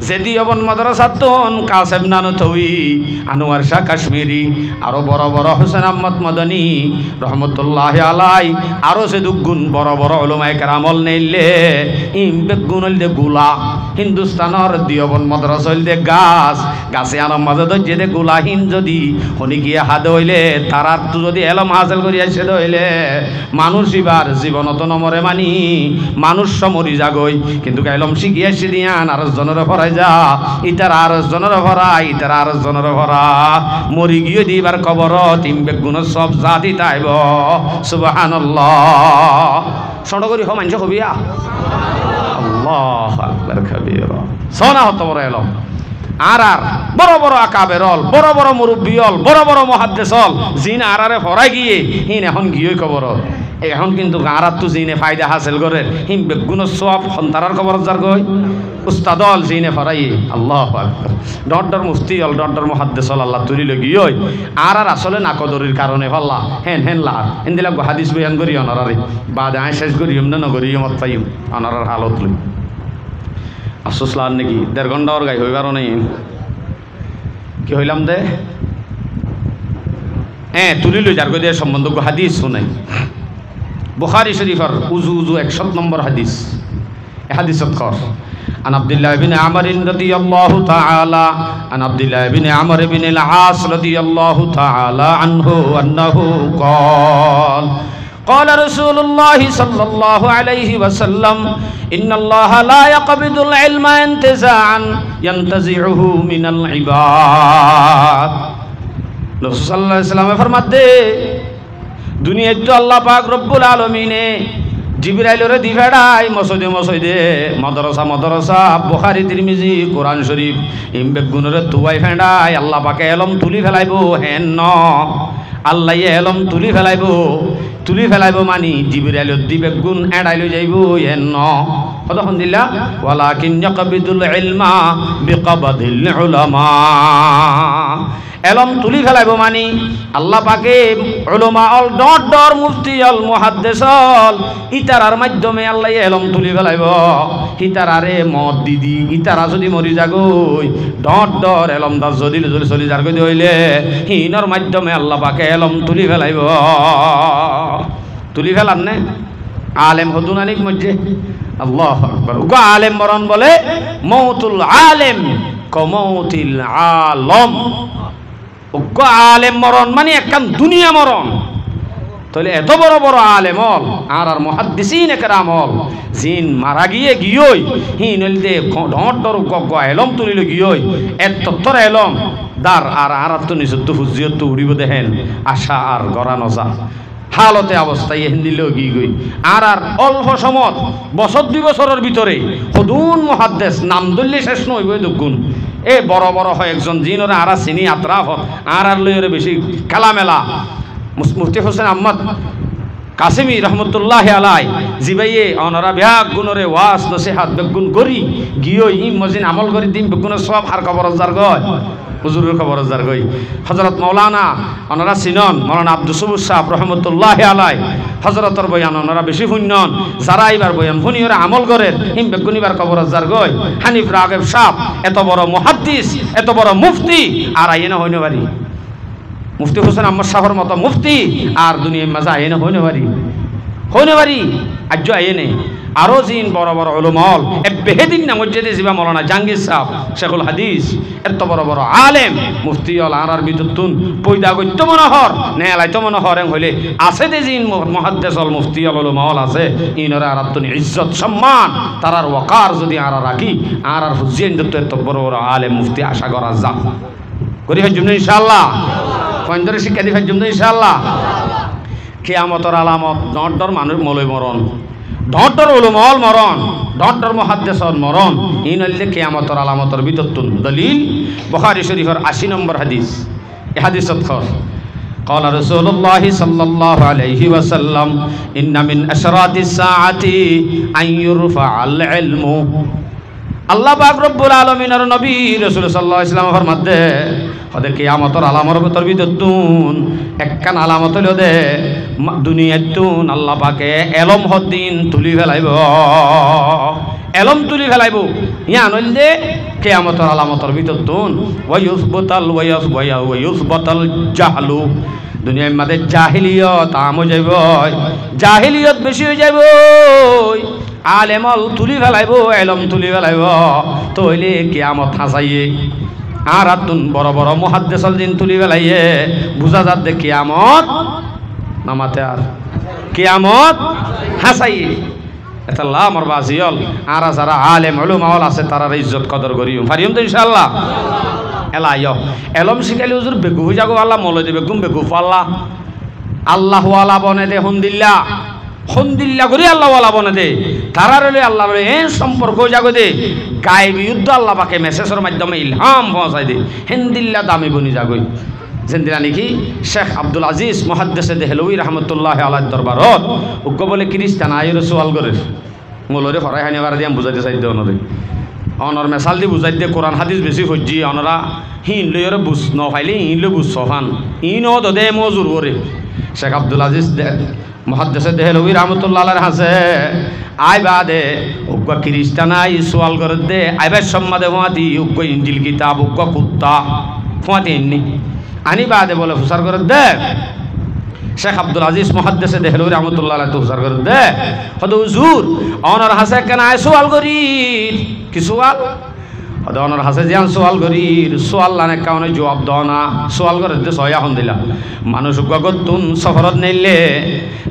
যে দিয়বন মাদ্রাসা তন কাসেম নানথই আনোয়ার শাহ কাশ্মীরি আরো বড় বড় হোসেন আহমদ মদনী রহমতুল্লাহ আলাই আরো সে দুগুণ বড় বড় উলামায়ে কেরামল নেইলে ইম বেগুন হইলে গোলা হিন্দুস্তানের দিয়বন মাদ্রাসা হইলে গাছ গাছে আনার মাঝে ধরছে দে গোলাহীন যদি হনি গিয়ে হাতে হইলে তারার তো যদি এলম হাসিল করি আসে হইলে মানুষ এবার জীবনত নমরে মানি মানুষ সমরি যাগই কিন্তু এলম শিখিয়ে এসে দিয়ান আর জনের ভরাই যা ইতার আর জনের ভরা ইতার আর জনের ভরা মরি গিয়ে দিবার কবর তিনবে গুণ সব জাতি তাইব সুবহানাল্লাহ সড় করি হ মানুষ হবিয়া আল্লাহু আকবার কবীরা সোনা হত বড় এলম আর বড় বড় আকাবেরল বড় বড় মুরব্বিয়ল বড় বড় মুহাদ্দিসল জিন আরারে ফরাই গিয়ে হিন এখন গিয়ে কবর এখন কিন্তু গাঁরাত তো জিনে ফায়দা হাসিল করে হিম বেগুন সব সন্তানার কবর যার গই উস্তাদল জিনে ফরাই আল্লাহু আকবার ডর মুফতি অল ডর মুহাদ্দিসল আল্লাহ তুলিল গিয়ে আর আসলে নাকদরির কারণে ভাল্লা হেন হেন লা এন্দিলা হাদিস বয়ান করি অনারারে বাদ আয় শেষ করি না নগরী মত পাইম অনারার হালত লই আফসোস লান নাকি 1.5 ঘন্টা ওর গাই হইবারও নেই কি হইলাম দে তুলিল যার গই দিয়ে সম্বন্ধ হাদিস শুনাই বুখারী শরীফের উজু 100 নম্বর হাদিস হাদিসত কর عن عبد الله بن عمرو رضي الله تعالى عن عبد الله بن عمرو بن العاص رضي الله تعالى عنه أنه قال قال رسول الله صلى الله عليه وسلم إن الله لا يقبض العلم انتزاعا ينتزعه من العباد رسول صلى الله عليه وسلم फरमाते दुनिया तो अल्लाह पाक रब्बुल आलमीने জিবরাইলরে দি ফেড়াই মসজিদে মসজিদে মাদ্রাসা মাদ্রাসা বুখারী তিরমিজি কোরআন শরীফ ইমবে গুণরে তুয়াই ফেড়াই আল্লাহ পাকে এলম তুলি ফেলাইবো হেন ন আল্লাহ এলম তুলি ফেলাইবো মানি জিবরাইলর দিবে গুণ এড়াইলো যাইবো হেন ন কতক্ষণ দিলা ওয়ালাকিন ইয়াকবিদুল ইলমা বিকবাদিল উলামা এলম তুলি ফেলাইব মানি আল্লাহ পাকে উলামা অল ডর মুফতি অল মুহাদ্দিসল ইতারার মাধ্যমে আল্লাহ এলম তুলি ফেলাইব ইতারারে মত দিদি ইতারা যদি মরি যাগই ডর এলম দা যদি চলি যার কই হইলে হিনর মাধ্যমে আল্লাহ পাকে এলম তুলি ফেলাইব তুলি ফেলান নে আলেম হদুনানিক মধ্যে আল্লাহু আকবার গো আলেম মরণ বলে মৌতুল আলেম কমৌতিল আলম উগ্র আলেম মরণ মানে একখান দুনিয়া মরণ তাহলে এত বড় বড় আলেম হল আর মুহাদ্দিসিন একরাম হল জিন মারা গিয়ে গিয়েই হিন হইলে ডর গগ এলম তুলিল গিয়েই এত তত্তর এলম দার আর তো নিচত ফুজিয়ত তো উড়িব দেখেন আশা আর গড়া নজা হালতে অবস্থায় হিন্দিলেও গিয়ে গই আর অল্প সময় বছর 2 বছরের ভিতরে সদুন মুহাদ্দিস নাম ধরলে শেষ নইব দুগুণ এ বড় বড় হয় একজন জিনরে আর চিনি আত্রাফ আর লইরে বেশি খেলা মেলা মুফতি হোসেন আহমদ কাসিমি রহমতুল্লাহ আলাই জিবাইয়ে অনরা ব্যাগ গুণরে ওয়াজ নসিহাত বেগুন করি গিয়ে ইম মজিন আমল করি দিম বেগুনের সব আর খবর যার গয় হুজুরের খবর যার গই হযরত মাওলানা অনরা সিনন মাওলানা আব্দুল সুবুর সাহেব রহমতুল্লাহ আলাই হযরতর বয়ান অনরা বেশি শুনন যারা এবার বয়ান শুনিওরা আমল করেন হিম বেগুনিবার খবর যার গই হানিফ রাগেব সাহেব এত বড় মুহাদ্দিস এত বড় মুফতি আর আইনা হইনে পারি মুফতি হোসেন আহমদ সাহর মতো মুফতি আর দুনিয়ার মাঝে আইনে হইনে পারি আজ আইনে আরো জিন বড় বড় উলামাল বেহেদিন না মসজিদে জিবা মাওলানা জাহাঙ্গীর সাহেব শেখুল হাদিস এত বড় বড় আলেম মুফতি অল আর বিদুতুন পয়দা গত্য মনোহর নেলাইতো মনোহর হইলে আছে দে জিন মুহাদ্দিস অল মুফতি অল উলামাল আছে ইনরা আরাতুন ইজ্জত সম্মান তারার ওয়াকার যদি আর রাখি আর হুজিন দত্ত এত বড় বড় আলেম মুফতি আশা করা যা করি হজুম ইনশাআল্লাহ পয়েন্টরে শিক্ষা দি হজুম ইনশাআল্লাহ কিয়ামতের আলামত ডর মানুষ মলই মরণ ডর উলামাল মরণ ডর মুহাদ্দিসর মরণ ইন হইলে কিয়ামতের আলামতের বিদতুন দলিল বুখারী শরীফের 80 নম্বর হাদিস এই হাদিসত খর قال رسول الله صلى الله عليه وسلم إن من أشراط الساعة أن يرفع العلم আল্লাহ পাক রব্বুল আলামিনের নবী রাসূল সাল্লাল্লাহু আলাইহি ওয়াসাল্লাম ফরমাতে ওদের কিয়ামতের আলামতের ভিতর বিদতুন একখান আলামত হলো দে দুনিয়াতুন আল্লাহ পাকে এলম হদ্দিন তুলি ফেলাইব এলম তুলি ফেলাইব ইয়ান হইলে কিয়ামতের আলামতের বিদতুন ওয়ায়ুসবাতাল জাহলু দুনিয়ার মধ্যে জাহিলিয়ত আম হয়ে যাইব জাহিলিয়ত বেশি হয়ে যাইব আলেমল তুলি ফেলাইব এলম তুলি ফেলাইব তইলে কিয়ামত হাসাইয়ে আর আতুন বড় বড় মুহাদ্দিসল দিন তুলি ফেলাইয়ে বুঝা যাত দে কিয়ামত নামাতে আর কিয়ামত হাসাইয়ে এতাল্লাহ আমার বাজিয়ল আর যারা আলেম উলামাওয়াল আছে তারার ইজ্জত কদর করিও পারিম তো ইনশাআল্লাহ এলাইও এলম শিখাইলে হুজুর বেকুফ যাগো আল্লাহ মৌলদি বেকুম বেকুফ আল্লাহ আল্লাহ ওয়ালা বনে দে হুন্দিল্লা হুন্দিল্লা করি আল্লাহ ওয়ালা বনে দে তারার হলে আল্লাহর এই সম্পর্ক জাগো দে গায়েবী যুদ্ধ আল্লাহ পাকে মেসেজের মাধ্যমে ইলহাম পৌঁছাই দে হিন্দিল্লা দামি বনি যাগই যেদিনা নাকি শেখ আব্দুল আজিজ মুহাদ্দিসে দেহলভী রহমতুল্লাহ আলাইহির দরবারত উগ্র বলে খ্রিস্টান আইর সোয়াল করে মোলরে হরাই হানি বার দিয়ে বুঝাইতে চাই দেও নদে অনর মেসাল দি বুঝাই দিয়ে কোরআন হাদিস বেশি হজ্জি অনরা হিন লইরে বুঝ ন ফাইলে হিন লই বুঝ সফান ইন ও দে মজুর করে শেখ আব্দুল আজিজ মুহাদ্দিসে দেহলভী রহমতুল্লাহ আলাইহির হাসে আই বাদে উগ্র খ্রিস্টান আই সোয়াল করে দে আইবার সম্মাদে ফাতি উগ্র ইনজিল কিতাব উগ্র কুত্তা ফাতি ইন্নি আনি বাদে বলে হুসার করে দে শেখ আব্দুল আজিজ মুহাদ্দিসে দেহলভী রহমতুল্লাহ আলাইহি হুসার করে দে হদ হুজুর অনর হাসে কেন আই সোয়াল করি কি সোয়াল হদ অনর হাসে জিয়ান সোয়াল করি সোয়াল লানে কারণে জবাব দাও না সোয়াল করে দে সয়া হন দিলা মানুষ গগতুন সফরত নেইলে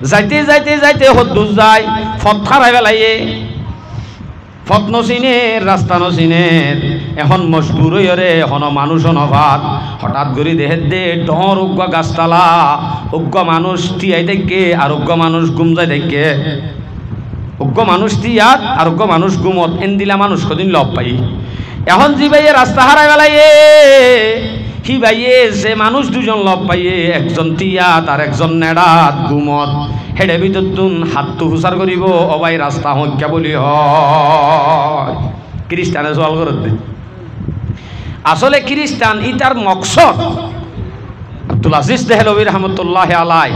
যাইতে যাইতে যাইতে হদ্দুস যায় ফতখার আই বেলাইয়ে ফত নসিনের রাস্তা নসিনের এখন মজবুর হইরে এখন মানুষ নভাত হঠাৎ করে দেহে দে ডর উগ্র গাছতলা উগ্র মানুষ তিয়াই দেখে আর উগ্র মানুষ গুম যায় দেখে উগ্র মানুষ তিয়াত আর উগ্র মানুষ গুমত এন দিলা মানুষ কদিন লব পাই এখন জি ভাইয়ে রাস্তা হারাই বেলাইয়ে হি ভাইয়ে যে মানুষ দুজন লব পাইয়ে একজন তিয়াত আর একজন নেড়াত গুমত হেডে ভিতর তুন হাতটো হুসার করিব অবাই রাস্তা হজ্ঞা বলি হয় খ্রিস্টানে সোয়াল করে দে আসলে খ্রিস্টান ইটার মকসদ আব্দুল আজিজ দেহলভী রহমতুল্লাহ আলাই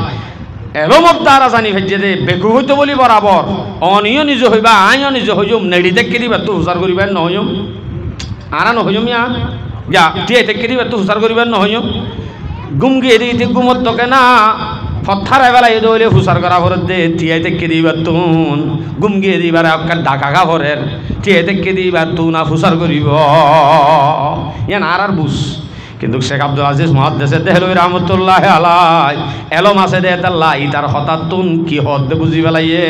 এরমত দ্বারা জানি ভেজে দে বেকু হইতে বলি বরাবর অনিও নিজ হইবা আইও নিজ হইম নেড়ি দেখে দিবা তো হুসার করিবেন নহইম আনা নহইম ইয়া যা টিয়ে দেখে দিবা তো হুসার করিবেন নহইম গুম গিয়ে দিতে গুমত তোকে না ফথার বেলায় দৌলে হুসার করা ভরে দে টিয়ে দেখে দিবা তুন গুম গিয়ে দিবার আপনার ঢাকা গা ভরের টিয়ে দেখে দিবা তু না হুসার করিব ইয়ান আর বুঝ কিন্তু শেখ আব্দুল আজিজ মুহাদ্দিসে দেহলভী রহমতুল্লাহ আলাইহি এলম আছে দে তাল্লাহ ইতার হঠাৎ তুন কি হদ বুঝি বেলাইয়ে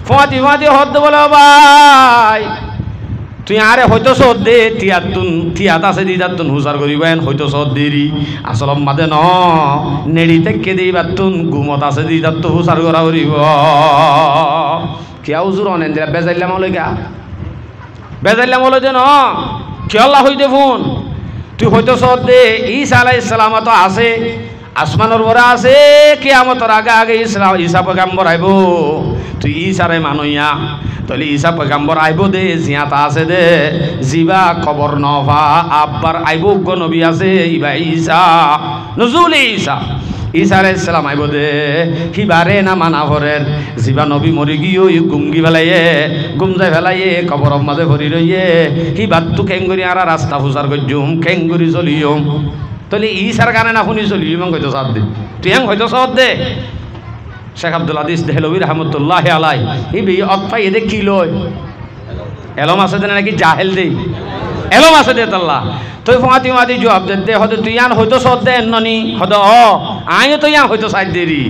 ফাতি ফাতি হদ বলে ভাই তুই আরে হয়তো সদ দে তিয়াত আছে দিদার তুন হুসার করিবেন হয়তো সদ দেরি আসলম মাদে ন নেড়ি থেকে দিবার তুন গুমত আছে দিদার তো হুসার করা করিব কেউ জোর অনেন দিলা বেজাইলাম হলেগা বেজাইলাম হলে যে ন খেয়াল্লা হইতে ফোন তুই হয়তো সদ দে ঈসা আলাইহিস সালাম তো আছে আসমানের বড় আছে কিয়ামতের আগে আগে ঈসা পয়গম্বর আইব তুই ঈসারে মানইয়া তাহলে ঈসা পয়গম্বর আইব দে জিয়াতা আছে দে জিবা খবর নভা আব্বার আইব নবী আছে ইবা ঈসা নজুল ঈসা ঈসা আলাইহিস সালাম আইব দে হিবারে না মানা ভরের জিবা নবী মরি গিয়ে গুমগি ফেলাইয়ে গুম যাই ফেলাইয়ে কবর মাঝে ভরি রইয়ে হিবার তু খেঙ্গুরি আর রাস্তা হুসার গজুম খেঙ্গুরি চলিয়ম তাহলে ঈসার গানে না শুনি চলিয়ম হয়তো সাথ দে তুই হেং হয়তো সাথ দে শেখ আব্দুল আজিজ দেহলভী রহমতুল্লাহ আলাইহি হিবি অতফাই এদে কি লয় এলম আছে দে নাকি জাহেল দে এলম আছে দে তাল্লাহ তুই ফাতি মাতি জবাব দে হয়তো তুই আন হয়তো সদ দে ননি হয়তো আইও তো ইয়ান হয়তো সাইড দেরি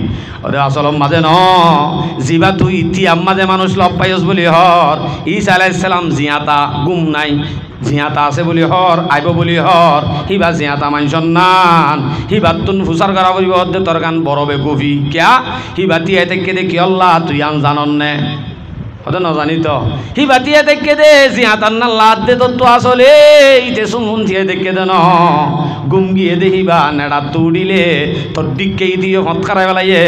ওরে আসলম মাঝে ন জিবা তুই ইতিয়াম মাঝে মানুষ লব পাইস বলি হর ঈসা আলাইহিস সালাম জিয়াতা গুম নাই জিয়াতা আছে বলি হর আইব বলি হর হিবা জিয়াতা মানছন নান হিবা তুন ফুসার করা বলিব দে তোর গান বড় বেকুফি কিয়া হিবা তিয়াই থেকে দেখি আল্লাহ তুই আন জানন নে হয়তো নজানি তো হিবা তিয়াই দেখে দে জিয়াতার না লাদ দে তোর তো আসলে ইতে সুমন তিয়াই দেখে দে ন গুম গিয়ে দে হিবা নেড়া তুড়িলে তোর দিককেই দিয়ে ফত খারাই বেলাইয়ে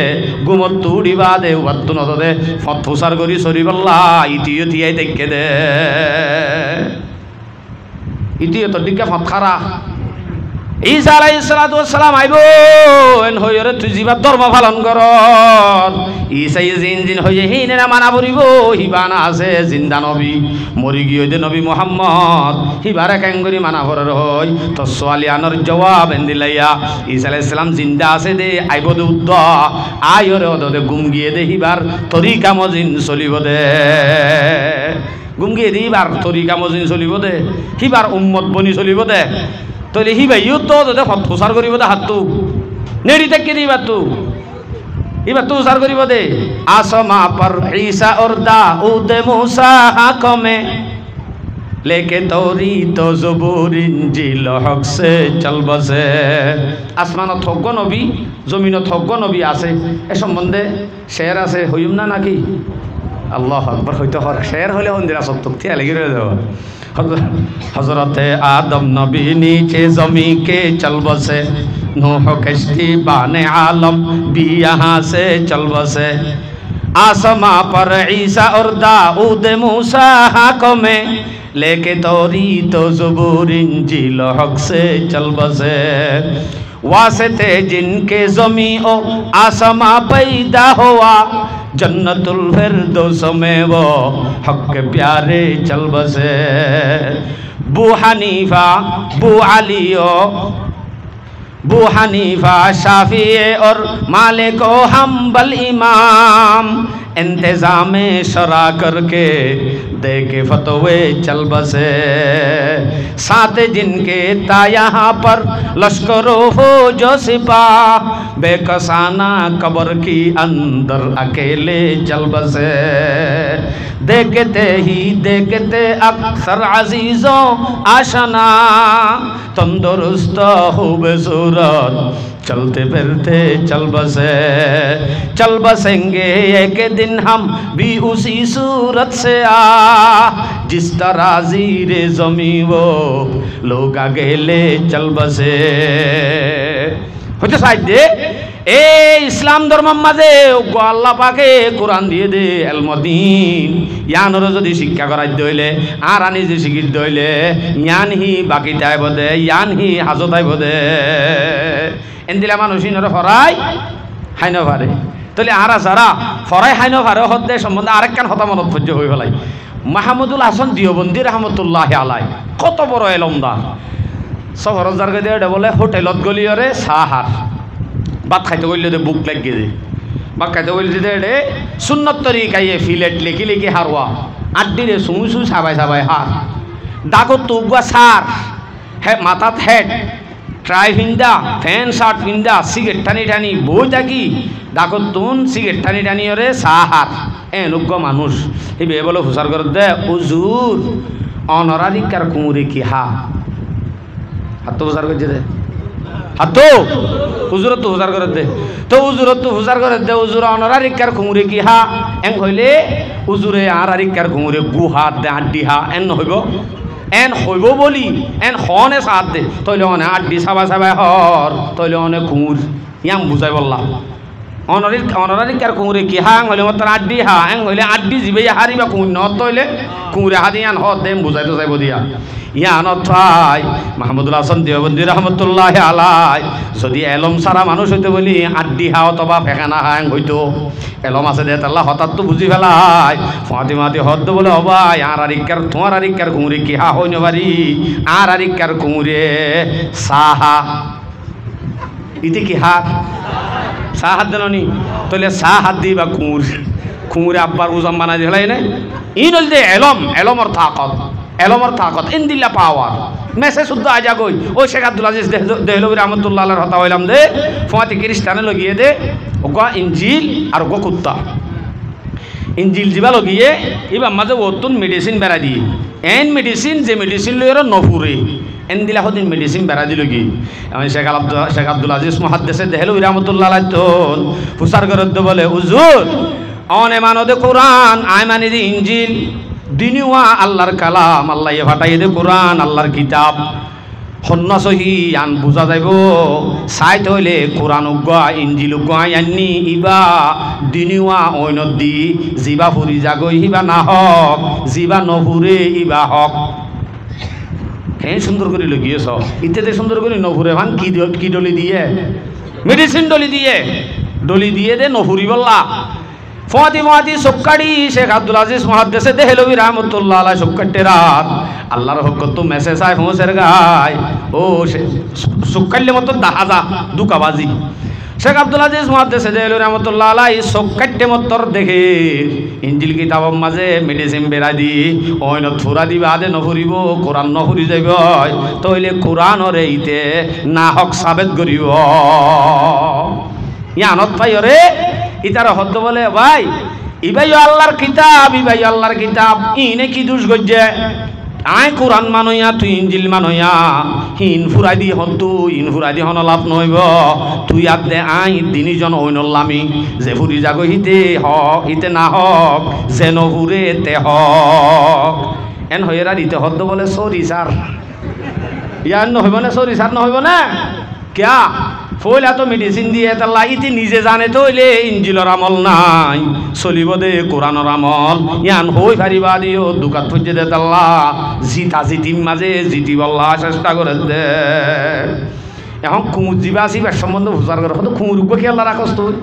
গুমত তুড়িবা দে উবার তু নত দে ফত ফুসার করি সরি বল্লা ইতিও তিয়াই দেখে দে ইতিও তোর দিকে ফত খারা ঈসা আলাইহিস সালাতু ওয়াস সালাম আইব এন হইরে তুই জিবা ধর্ম পালন কর ঈসা জিন হইয়ে হিনে না মানা পড়িব হিবানা আছে জিন্দা নবী মরি গিয়ে দে নবী মুহাম্মদ হিবারে কেঙ্গরি মানা পড়র হই তো সোয়ালিয়ানোর জবাব এন্দিলাইয়া ঈসা আলাইহিস সালাম জিন্দা আছে দে আইব দে উদ্দ আইরে ওদে গুম গিয়ে দে হিবার তরিকা মজিন চলিব দে গুম গিয়ে দে হিবার তরিকা মজিন চলিব দে হিবার উম্মত বনি চলিব দে তইলে হিবাইও তো তোদের প্রচার করিব দে হাতটো নেড়ি থেকে দিবা তু এবার তো উসার করিব দে আসমা পর ঈসা और दाऊद मूसा हाकमे लेके तौरी तो ज़बूर इंजील हक से चल बसे আসমান থগ্গ নবী জমিন থগ্গ নবী আছে এ সম্বন্ধে শের আছে হইম না নাকি আল্লাহু আকবার হইতো হর শের হলে হন্দিরা সত্তক থিয়া লাগি রয়ে যাব হযরতে আদম নবী नीचे जमी के चल बसे नूह कश्ती बाने आलम भी यहाँ से चल बसे आसमा पर ईसा और दाऊद मूसा हाकमे लेके तौरी तो ज़बूर इंजील हक से चल बसे वास्ते जिनके ज़मी ओ आसमा पैदा हुआ जन्नतुल फिरदौस में वो हक के प्यारे चल बसे बू हनीफा बू अलियो बू हनीफा शाफी और मालिक ओ हम्बल इमाम इंतजाम शरा करके दे के फतवे चल बसे साथ जिनके ता यहाँ पर लश्करों हो जो सिपाह बेकसाना कब्र की अंदर अकेले चल बसे देखते अक्सर अजीजों आशना तंदुरुस्त खूब सूरत चलते फिरते चल बसेंगे एक दिन हम भी उसी सूरत से आ जिस तरह ज़ीरे ज़मी वो लोग अकेले चल बसे হইতে সাইড দে এই ইসলাম ধর্মের মাঝে আল্লাহ পাকে কোরআন দিয়ে দে এলমদিন ইয়ানর যদি শিক্ষা করাই দইলে আর আনি যে শিক্ষিত দইলে ইয়ান হি বাকি তাইব দে ইয়ান হি হাজত আইব দে এন্দিলা মানুষ ইনরে ফরাই হাইন পারে তাহলে আরা যারা ফরাই হাইন পারে হদ্দে সম্বন্ধে আরেকখান হতা মনত পর্য হয়ে ফেলাই মাহমুদুল হাসান দিওবন্দি রহমতুল্লাহ আলাই কত বড় এলমদার সফর জারগে দিয়ে বলে হোটেলত গলিয়রে সাহার ভাত খাইতে বললে দে বুক লাগিয়ে দে ভাত খাইতে বললে দে সুন্নত তরিকাইয়ে ফিলেট লিখি লিখি হারওয়া আড্ডি রে সুই সুই সাবাই সাবাই হার ডাকত তুগুয়া সার হে মাথাত হেড ট্রাই ফিন্দা ফ্যান শার্ট ফিন্দা সিগারেট টানি টানি বই থাকি ডাকত তুন সিগারেট টানি টানি ওরে সাহার এনুজ্ঞ মানুষ এই বে বলে হুসার করে দে হুজুর অনরাধিকার কুমুরে কি হা হাত হুজার করছে দে হাত হুজুরত তো হুজার করে দে তো হুজুরত তো হুজার করে দে হুজুর অনরাধিকার কুমুরে কি হা এন হইলে হুজুরে আর আরিকার কুমুরে গুহা দে আড্ডি হা এন হইব এন হইব বলি এন হনে সাথ দে তইলে অনে আড্ডি সাবা সাবাই হর তইলে অনে কুমুর ইয়াম বুঝাই বললাম অনরাধিকার কুমুরে কি হা হইলে মত আড্ডি হা এন হইলে আড্ডি জিবে হারিবা কুমুর ন তইলে কুমুরে হাদি আন হদ দেম বুঝাই তো যাইব দিয়া ইয়ান ঠাই মাহমুদুল হাসান দেওবন্দি রহমতুল্লাহ আলাই যদি এলম সারা মানুষ হইতে বলি আড্ডি হা অথবা ফেকানা হাং হইতো এলম আছে দে তাল্লা হঠাৎ তো বুঝি ফেলাই ফাতিমাতি হদ বলে হবাই আর আরিকার তোমার আরিকার কুমুরে কি হা হইন পারি আর আরিকার কুমুরে সাহা ইতি কি হা সাহাত দেনি তাহলে সাহাত দিবা কুমুর কুমুরে আব্বার উজাম বানাই দিলাই না ইন হল দে এলমর তাকত ইন্দিল্লা পাওয়ার মেসে শুদ্ধ আজা গই ও শেখ আব্দুল আজিজ দেহলবি রহমতুল্লাহ হতা হইলাম দে ফোয়াতি খ্রিস্টানে লগিয়ে দে ওগা ইঞ্জিল আর ওগা কুত্তা ইঞ্জিল যিবা লগিয়ে এবার মাঝে ওতুন মেডিসিন বেড়া দিয়ে এন মেডিসিন যে মেডিসিন লইর নফুরে এন দিলা হদিন মেডিসিন বেড়া দিল কি আমি শেখ আব্দুল আজিজ মহাদ্দেশে দেহলবি রহমতুল্লাহ তোন ফুসার গরদ্দ বলে হুজুর অনে মানদে কোরআন আয় মানে দি ইঞ্জিল দিনুয়া আল্লাহর কালাম আল্লাহ ফাটাই দে কোরআন আল্লাহর কিতাব হন্য সহি আন বুঝা যাইব সাইত হইলে কোরআন উগ্গা ইঞ্জিল উগ্গা আননি ইবা দিনুয়া অইনত দি জিবা ফুরি জাগই হিবা না হক জিবা নফুরে ইবা হক এই সুন্দর করে লগিয়েছ ইত্যাদি সুন্দর করে নফুরে ভান কি ডলি দিয়ে মেডিসিন ডলি দিয়ে দে নফুরি বললা ফতি সবকাড়ি শেখ আব্দুল আজিজ মহাদ্দেশে দেহলবি রহমতুল্লাহ আলাইহি সবকাটে রাত আল্লাহর হুকুম তো মেসেজ আয় পৌঁছের গায় ও সবকাইলে মতো দাহাজা দুকাবাজি শেখ আব্দুল আজিজ মহাদ্দেশে দেহলবি রহমতুল্লাহ আলাইহি সবকাটে মতর দেখে ইনজিল কিতাবর মাঝে মেডিসিন বেড়া দি ওইনত ফুরা দিবা আদে নফুরিব কোরআন নফুরি যাইব তইলে কোরআনর এইতে না হক সাবেত করিব ইয়ানত পাই রে ইতারা হদ্দ বলে ভাই ইবাই আল্লাহর কিতাব ইনে কি দুষ গজ্জে আয় কোরআন মানইয়া তুই ইনজিল মানইয়া হিন ফুরাই দি হন্তু ইন ফুরাই দি হন লাভ নইব তুই আদ দে আই দিনিজন ওইনল্লামি যে ফুরি জাগো হিতে না হক যে নহুরে তে হক এন হইরা দিতে হদ্দ বলে সরি স্যার ইয়ার নহইব না সরি স্যার নহইব না কিয়া ফইলা তো মেডিসিন দিয়ে তাল্লা ইতি নিজে জানে তো হইলে ইনজিলর আমল নাই চলিব দে কোরআনর আমল ইয়ান হই ফারিবা দিও দুকাত ফজে দে তাল্লা জিতিম মাঝে জিতি বল্লা চেষ্টা করে দে এখন কুমুর জিবা আসিবার সম্বন্ধে হুসার করে হয়তো কুমুর উগ্র খেয়াল রাখস তুই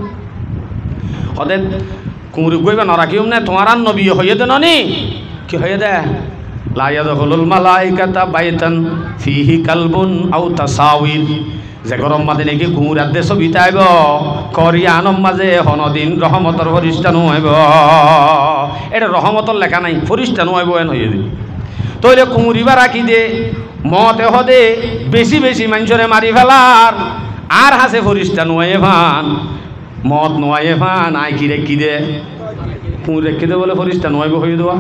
হতে কুমুর উগ্রইবা নরাখিও না তোমার আর নবী হইয়ে দে ননি কি হইয়ে দে লা ইয়াদখুলুল মালাইকাতা বাইতান ফিহি কালবুন আও তাসাউইর যে গরম মাঝে নাকি কুমুর আদে ছবিতা আইব করিয়ানম মাঝে হনদিন রহমতর ফরিস্তানো আইব এটা রহমতর লেখা নাই ফরিস্তানো আইব এন হইয়ে দিন তইলে কুমুরিবা রাখি দে মতে হদে বেশি মানুষরে মারি ফেলার আর হাসে ফরিস্তানো আইয়ে ফান মদ নোয়াইয়ে ফান আই কি রেখি দে কুমুর রেখি দে বলে ফরিস্তানো আইব হইয়ে দেওয়া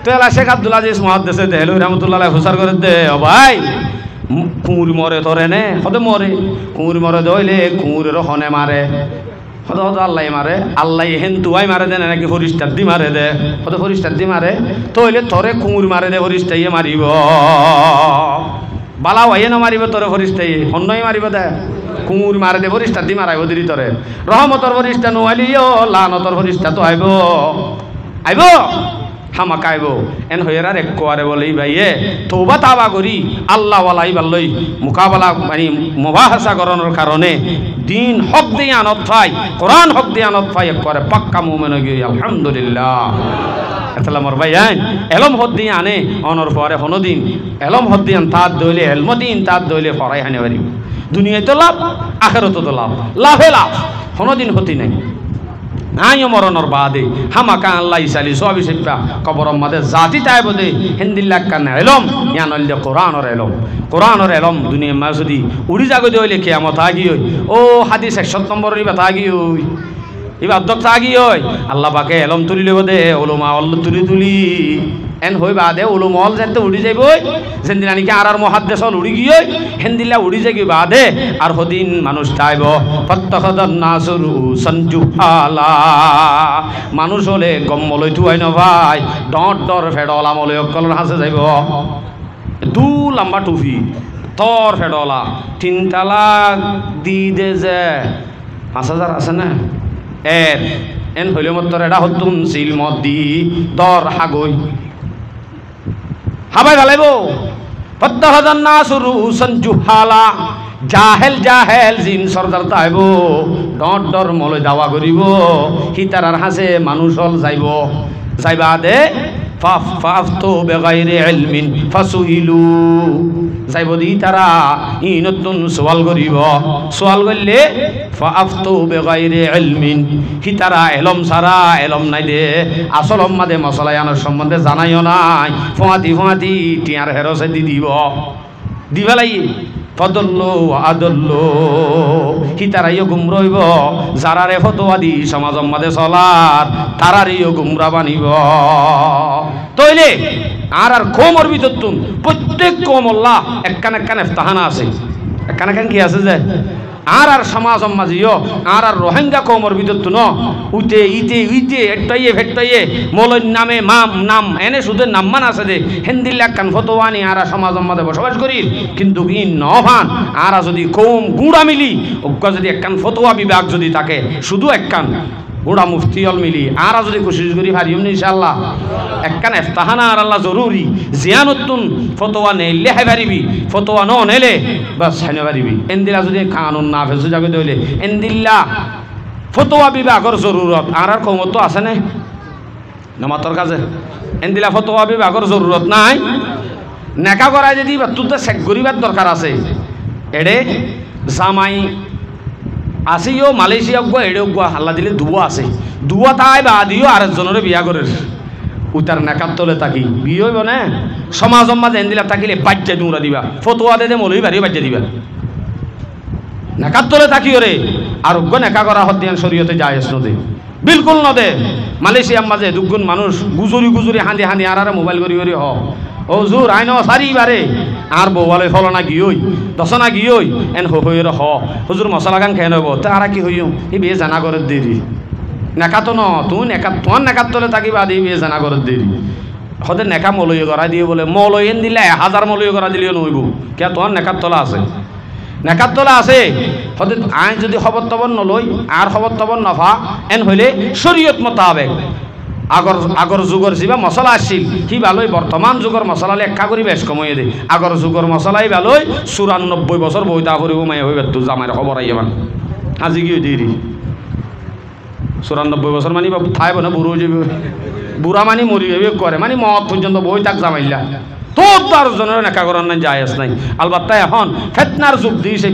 তো এলা শেখ আব্দুল আজিজ মহাদ্দেশে দেহলবি রহমতুল্লাহ হুসার করে দে ও ভাই কুঁড় মরে ধরে নে হতে মরে কুঁড় মরে ধরলে কুঁড়ের হনে মারে হতে হতে আল্লাহ মারে আল্লাহ হেন্তুয়াই মারে দে নাকি ফরিস্তার দি মারে দে হতে ফরিস্তার দি মারে তইলে তোরে কুঁড় মারে দে ফরিস্তাইয়ে মারিব বালা হইয়ে না মারিব তোরে ফরিস্তাইয়ে হন্যই মারিব দে কুঁড় মারে দে ফরিস্তার দি মারাইব দিদি তোরে রহমতর ফরিস্তা নোয়ালিও লানতর ফরিস্তা তো আইব হামাকাইব এন হইয়ার এক কোয়ারে বলেই ভাইয়ে তৌবা তাবা করি আল্লাহ ওয়ালাই বাল্লই মোকাবেলা মানে মুবাহাসা করানোর কারণে দিন হক দিয়ে আনত পাই কোরআন হক দিয়ে আনত পাই এক করে পাক্কা মুমিন হয়ে গিয়ে আলহামদুলিল্লাহ এতলা মোর ভাই এলম হদ দিয়ে আনে অনর পরে হনদিন এলম হদ দিয়ে তার দইলে এলমদিন তার দইলে ফরাই হানে পারিব দুনিয়ায় তো লাভ আখেরাতে তো লাভে লাভ হনদিন হতি নাই নাই মরণর বাদে হামাকা আল্লাহ ইসালি সবই শিপা কবরম মাদে জাতি তাই বদে হিন্দিল্লাহ কান এলম ইয়ানল দে কোরআনর এলম দুনিয়া মা যদি উড়ি যাগো দইলে কিয়ামত আগি হই ও হাদিস 100 নম্বরের কথা আগি হই এবার দক্ষ আগি হই আল্লাহ পাকে এলম তুলিলে বদে ওলমা অল্ল তুলি এন হই বাদে উলুমল যেতে উড়ি যাইব যেদিন নাকি আর মহাদ্দেশ উড়ি গিয়ে হেন্দিল্লা উড়ি যাই বাদে আর হদিন মানুষ চাইব প্রত্যক্ষদন নাসুরু সঞ্জুহালা মানুষ হলে গম্মলৈ থুয়াই ন ভাই ডর ফেডলা মলে অকলর হাসে যাইব দু লম্বা টুপি তর ফেডলা 3 তালাক দি দে যে 5000 আছে না এন হইলে মতর এটা হতুন সিল মদ দি দর হাগই হাবাই ফেলাইব পদ্মহদন নাসুরু সঞ্জুহালা জাহেল জিন সর্দার তাইব ডর মলে দাওয়া করিব হিতারার হাসে মানুষ হল যাইবা দে ফাফতো বেগাইরে ইলমিন ফাসুইলু যাইব দি তারা ই নতুন সওয়াল করলে ফাফতো বেগাইরে ইলমিন হিতারা এলম সারা এলম নাই দে আসল মাদে মশলায়ানোর সম্বন্ধে জানাইও নাই ফোঁয়াতি টিয়ার হেরসে দিবেলাই ফদল্লো আদল্লো হিতারাইও গুমরইব যারারে ফতোয়া দি সমাজম মাদে চলার তারারিও গুমরা বানিব তইলে আর কোমর ভিতর তুন প্রত্যেক কোমল্লা একখান ইফতাহানা আছে একখান কি আছে যে আর সমাজম মাঝিও আর রোহিঙ্গা কোমর ভিতর তুন উইতে এটাইয়ে ভেটাইয়ে মলর নামে নাম এনে শুধু নামমান আছে দে হেন্দিল্লা একখান ফতোয়ানি আর সমাজম মাঝে বসবাস করি কিন্তু ই নভান আর যদি কম গুঁড়া মিলি যদি একখান ফতোয়া বিভাগ যদি থাকে শুধু একখান বুড়া মুফতি অল মিলি আর যদি কোশিশ করি পারিম নি ইনশাআল্লাহ একখান ইফতাহানা আর আল্লাহ জরুরি জিয়ানতুন ফতোয়া নেইলে হে পারিবি ফতোয়া ন নেলে বাস হেনে পারিবি এন্দিলা যদি কানুন না ফেসু জাগে দইলে এন্দিল্লা ফতোয়া বিভাগের জরুরত আর ক্ষমতা আছে না নামাতর কাজে এন্দিলা ফতোয়া বিভাগের জরুরত নাই নেকা করায় যদি তুতে চেক করিবার দরকার আছে এড়ে জামাই আসিও মালয়েশিয়া গো এড়ে গো আল্লাহ দিলে দুয়া আছে দুয়া তাই বা দিও আরেকজনের বিয়া করে উতার নেকার তলে তাকি বিয়ে হইব না সমাজ মাঝে এন্দিলা থাকিলে বাচ্চা দুরা দিবা ফতোয়া দে মলই বাড়ি বাচ্চা দিবা নেকার তলে তাকি ওরে আর উগ্র নেকা করা হদ্দিয়ান শরীয়তে জায়েজ নদে বিলকুল নদে মালয়েশিয়ার মাঝে দুগুণ মানুষ গুজুরি গুজুরি হাঁদি হাঁদি আর মোবাইল করি করি হ ও জোর আইন সারিবারে আর বৌয়ালে ফলনা গিয়ই দশনা গিয়ই এন হইর হ হুজুর মশলা গান খেয়ে নেব তারা কি হইও এই বিয়ে জানা করে দেরি নেকা তো ন তুই নেকা তোমার নেকার তলে থাকিবা দিয়ে বিয়ে জানা করে দেরি হতে নেকা মলয় করা দিয়ে বলে মলয় এন দিলে 1000 মলয় করা দিলেও নইব কে তোমার নেকার তলা আছে নেকার তলা আছে হতে আইন যদি খবর তবর নলই আর খবর তবর নফা এন হইলে শরীয়ত মোতাবেক আগর যুগর যা মশলা আসছিল সি ভালোই বর্তমান যুগর মশলালে একা করে বেশ কমাই দে আগর যুগর মশলাই ভালোই 94 বছর বইতা করিব মাই হইবে তো জামাইর খবর আইয়াবান আজি কি দেরি 94 বছর মানে থাইব না বুড়ো যাবে বুড়া মানে মরি যাবে করে মানে মত পর্যন্ত বই তাক জামাইলা তোর জনের নেকা করার নাই জায়েজ নাই আলবাত্তা এখন ফিতনার যুগ দিয়েছে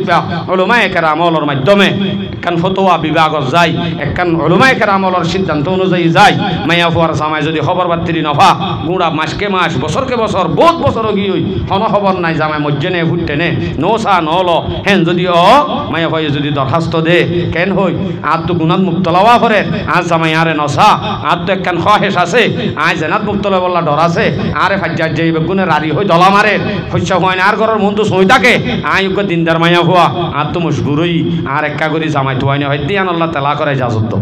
উলামায়ে কেরামর মাধ্যমে একখান ফতোয়া বিভাগত যায় একখান উলামায়ে কেরামর সিদ্ধান্ত অনুযায়ী যায় মাইয়া ফুয়ার জামাই যদি খবর বাত্তিরি নফা গুড়া মাসকে মাস বছরকে বছর বহুত বছর গিয়ে হন খবর নাই জামাই মজ্জে নে ফুটতে নে নসা নল হেন যদি মাইয়া ফুয়ে যদি দরখাস্ত দে কেন হই আর তো গুণাত মুক্তলাওয়া করে আজ জামাই আরে নসা আর তো একখান খহেস আছে আজ জেনাত মুক্তলা বললা ডর আছে আরে ফাজ্জার যাইবে গুণে রারি হই দলা মারে শস্য হয় না আর ঘরের মন তো সই থাকে আয়ুক দিনদার মাইয়া হওয়া আর তো মশগুর হই আর একা করি জামাই তো হয়নি হয়তো আন আল্লাহ তেলা করে যাজত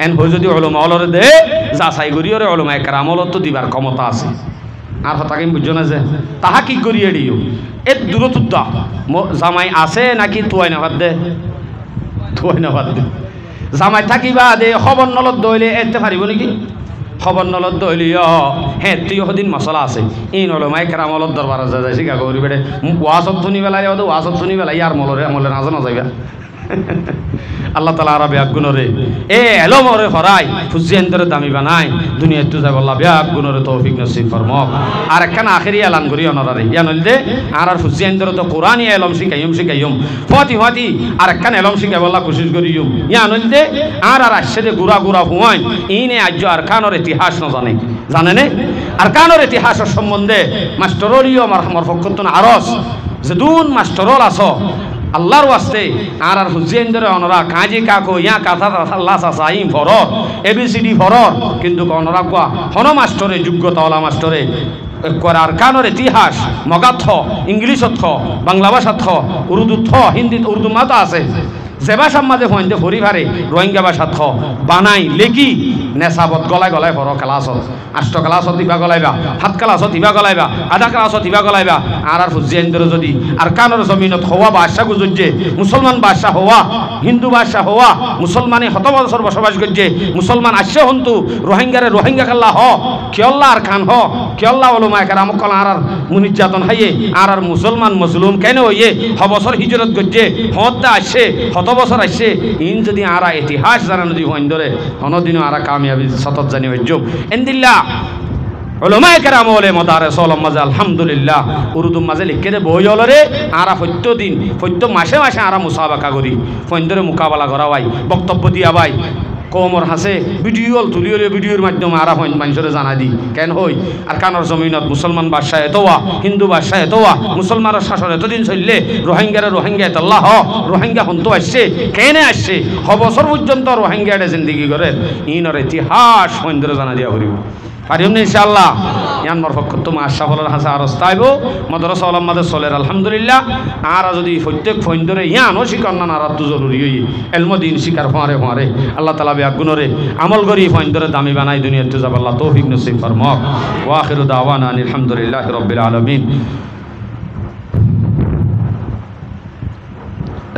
এন হই যদি ওলমা অলরে দে যাচাই করি ওরে ওলমা একরাম অলর তো দিবার ক্ষমতা আছে আর হতাকে বুঝছো না যে তাহা কি করিয়ে দিও এ দূরতুদ্দা জামাই আছে নাকি তুয়াই না ভাত দে তুয়াই না ভাত দে জামাই থাকিবা দে খবর নলত দইলে এতে পারিব নাকি খবর নলত দইলিও হ্যাঁ তুই সদিন মশলা আছে এই নলমাই কেরাম অলর দরবার যাই শিকা করি বেড়ে ওয়াজত ধুনি বেলাই ওয়াজত ধুনি বেলাই আর মলরে মলে নাজানো যাইবা আল্লাহ তালা আর ব্যাগ গুণরে এ এলো মরে ফরাই ফুজিয়ান্তরে দামি বানাই দুনিয়া তু যাব আল্লাহ ব্যাগ গুণরে তৌফিক নসিব ফরমাক আর একখান আখেরি এলান করি অনরারে ইয়া নইলে আর ফুজিয়ান্তরে তো কোরআনই এলম শিখাইম ফতি আর একখান এলম শিখাই আল্লাহ কোশিশ করিম ইয়া নইলে আর আসছে যে গুড়া গুড়া হুয়াই ইনে আজ আর কানোর ইতিহাস ন জানে নে আর কানোর ইতিহাসের সম্বন্ধে মাস্টরলিও আমার ফকতন আরস যে দুন মাস্টরল আছো আল্লাহর ওয়াস্তে আর হুজেন্দ্র অনরা কাজী কাকো ইয়া কথা আল্লাহ সাইম ফরর এবিসিডি ফরর কিন্তু অনরা কোয়া হন মাস্টরে যোগ্যতা ওলা মাস্টরে করার কানোর ইতিহাস মগাথ ইংলিশত বাংলা ভাষাত উর্দুত হিন্দিত উর্দু মাতা আছে যে ভাষার মাঝে ফোনতে পরিবারে রোহিঙ্গা ভাষাত বানাই লেখি নেশাবত গলায় গলায় ভর ক্লাছত 8 ক্লাছত ইবা গলাইবা 7 ক্লাছত ইবা গলাইবা আধা ক্লাছত ইবা গলাইবা আর হুজেন্দ্র যদি আর কানোর জমিনত হওয়া বাদশাহ গুজুজে মুসলমান বাদশাহ হওয়া হিন্দু বাদশাহ হওয়া মুসলমানে শত বছর বসবাস করছে মুসলমান আসছে হন্তু রোহিঙ্গারে রোহিঙ্গা কাল্লা কিয়ল্লা আর খান কিয়ল্লা ওলমায়ে কেরাম কলা আর মুনিজাতন হাইয়ে আর মুসলমান মজলুম কেন হইয়ে বছর হিজরত করছে হত্যা আসছে শত বছর আসছে ইন যদি আরা ইতিহাস জানা নদী হইন ধরে হনদিনও আরা কামিয়াবি সতত জানি হইজুম এন্দিল্লা উলামায়ে কেরাম ওলে মাদারিস ওলম মাঝে আলহামদুলিল্লাহ উর্দু মাঝে লিখে দে বই অলরে আরা প্রত্য মাসে মাসে আরা মুসাবাকা করি ফইন্দরে মোকাবেলা করা ভাই বক্তব্য দিয়া ভাই কোমর হাসে ভিডিও তুলিও ভিডিওর মাধ্যমে আরা হইন মানুষরে জানা দি কেন হই আর কানোর জমিনত মুসলমান বাদশাহ এতোয়া হিন্দু বাদশাহ এতোয়া মুসলমানের শাসন এতদিন চললে রোহিঙ্গা এতল্লাহ রোহিঙ্গা হন্তু আসছে কেনে আসছে বছর পর্যন্ত রোহিঙ্গাটা জিন্দিগি করে ইনর ইতিহাস ফইন্দরে জানা দিয়া করিব পারিম না ইনশাআল্লাহ ইয়ান মরফক তুমি আশরাফুল হাসান আরস্তাইব মাদ্রাসা ওলাম মাদে চলের আলহামদুলিল্লাহ আর যদি প্রত্যেক ফইন্দরে ইয়ানও শিকার না আর তো জরুরি হই ইলম দিন শিকার ফারে আল্লাহ তাআলা বিয়া গুণরে আমল করি ফইন্দরে দামি বানাই দুনিয়াতে যাব আল্লাহ তৌফিক নসিব ফরমাক ওয়া আখিরু দাওয়ানা আলহামদুলিল্লাহি রাব্বিল আলামিন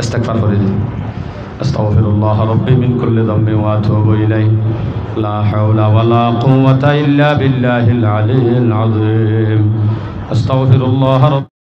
ইস্তিগফার করে দিন আস্তাগফিরুল্লাহ রাব্বি মিন কুল্লি যামবিন ওয়া আতুবু ইলাইহি লা হাওলা ওয়া লা কুওয়াতা ইল্লা বিল্লাহিল আলিয়্যিল আযীম আস্তাগফিরুল্লাহ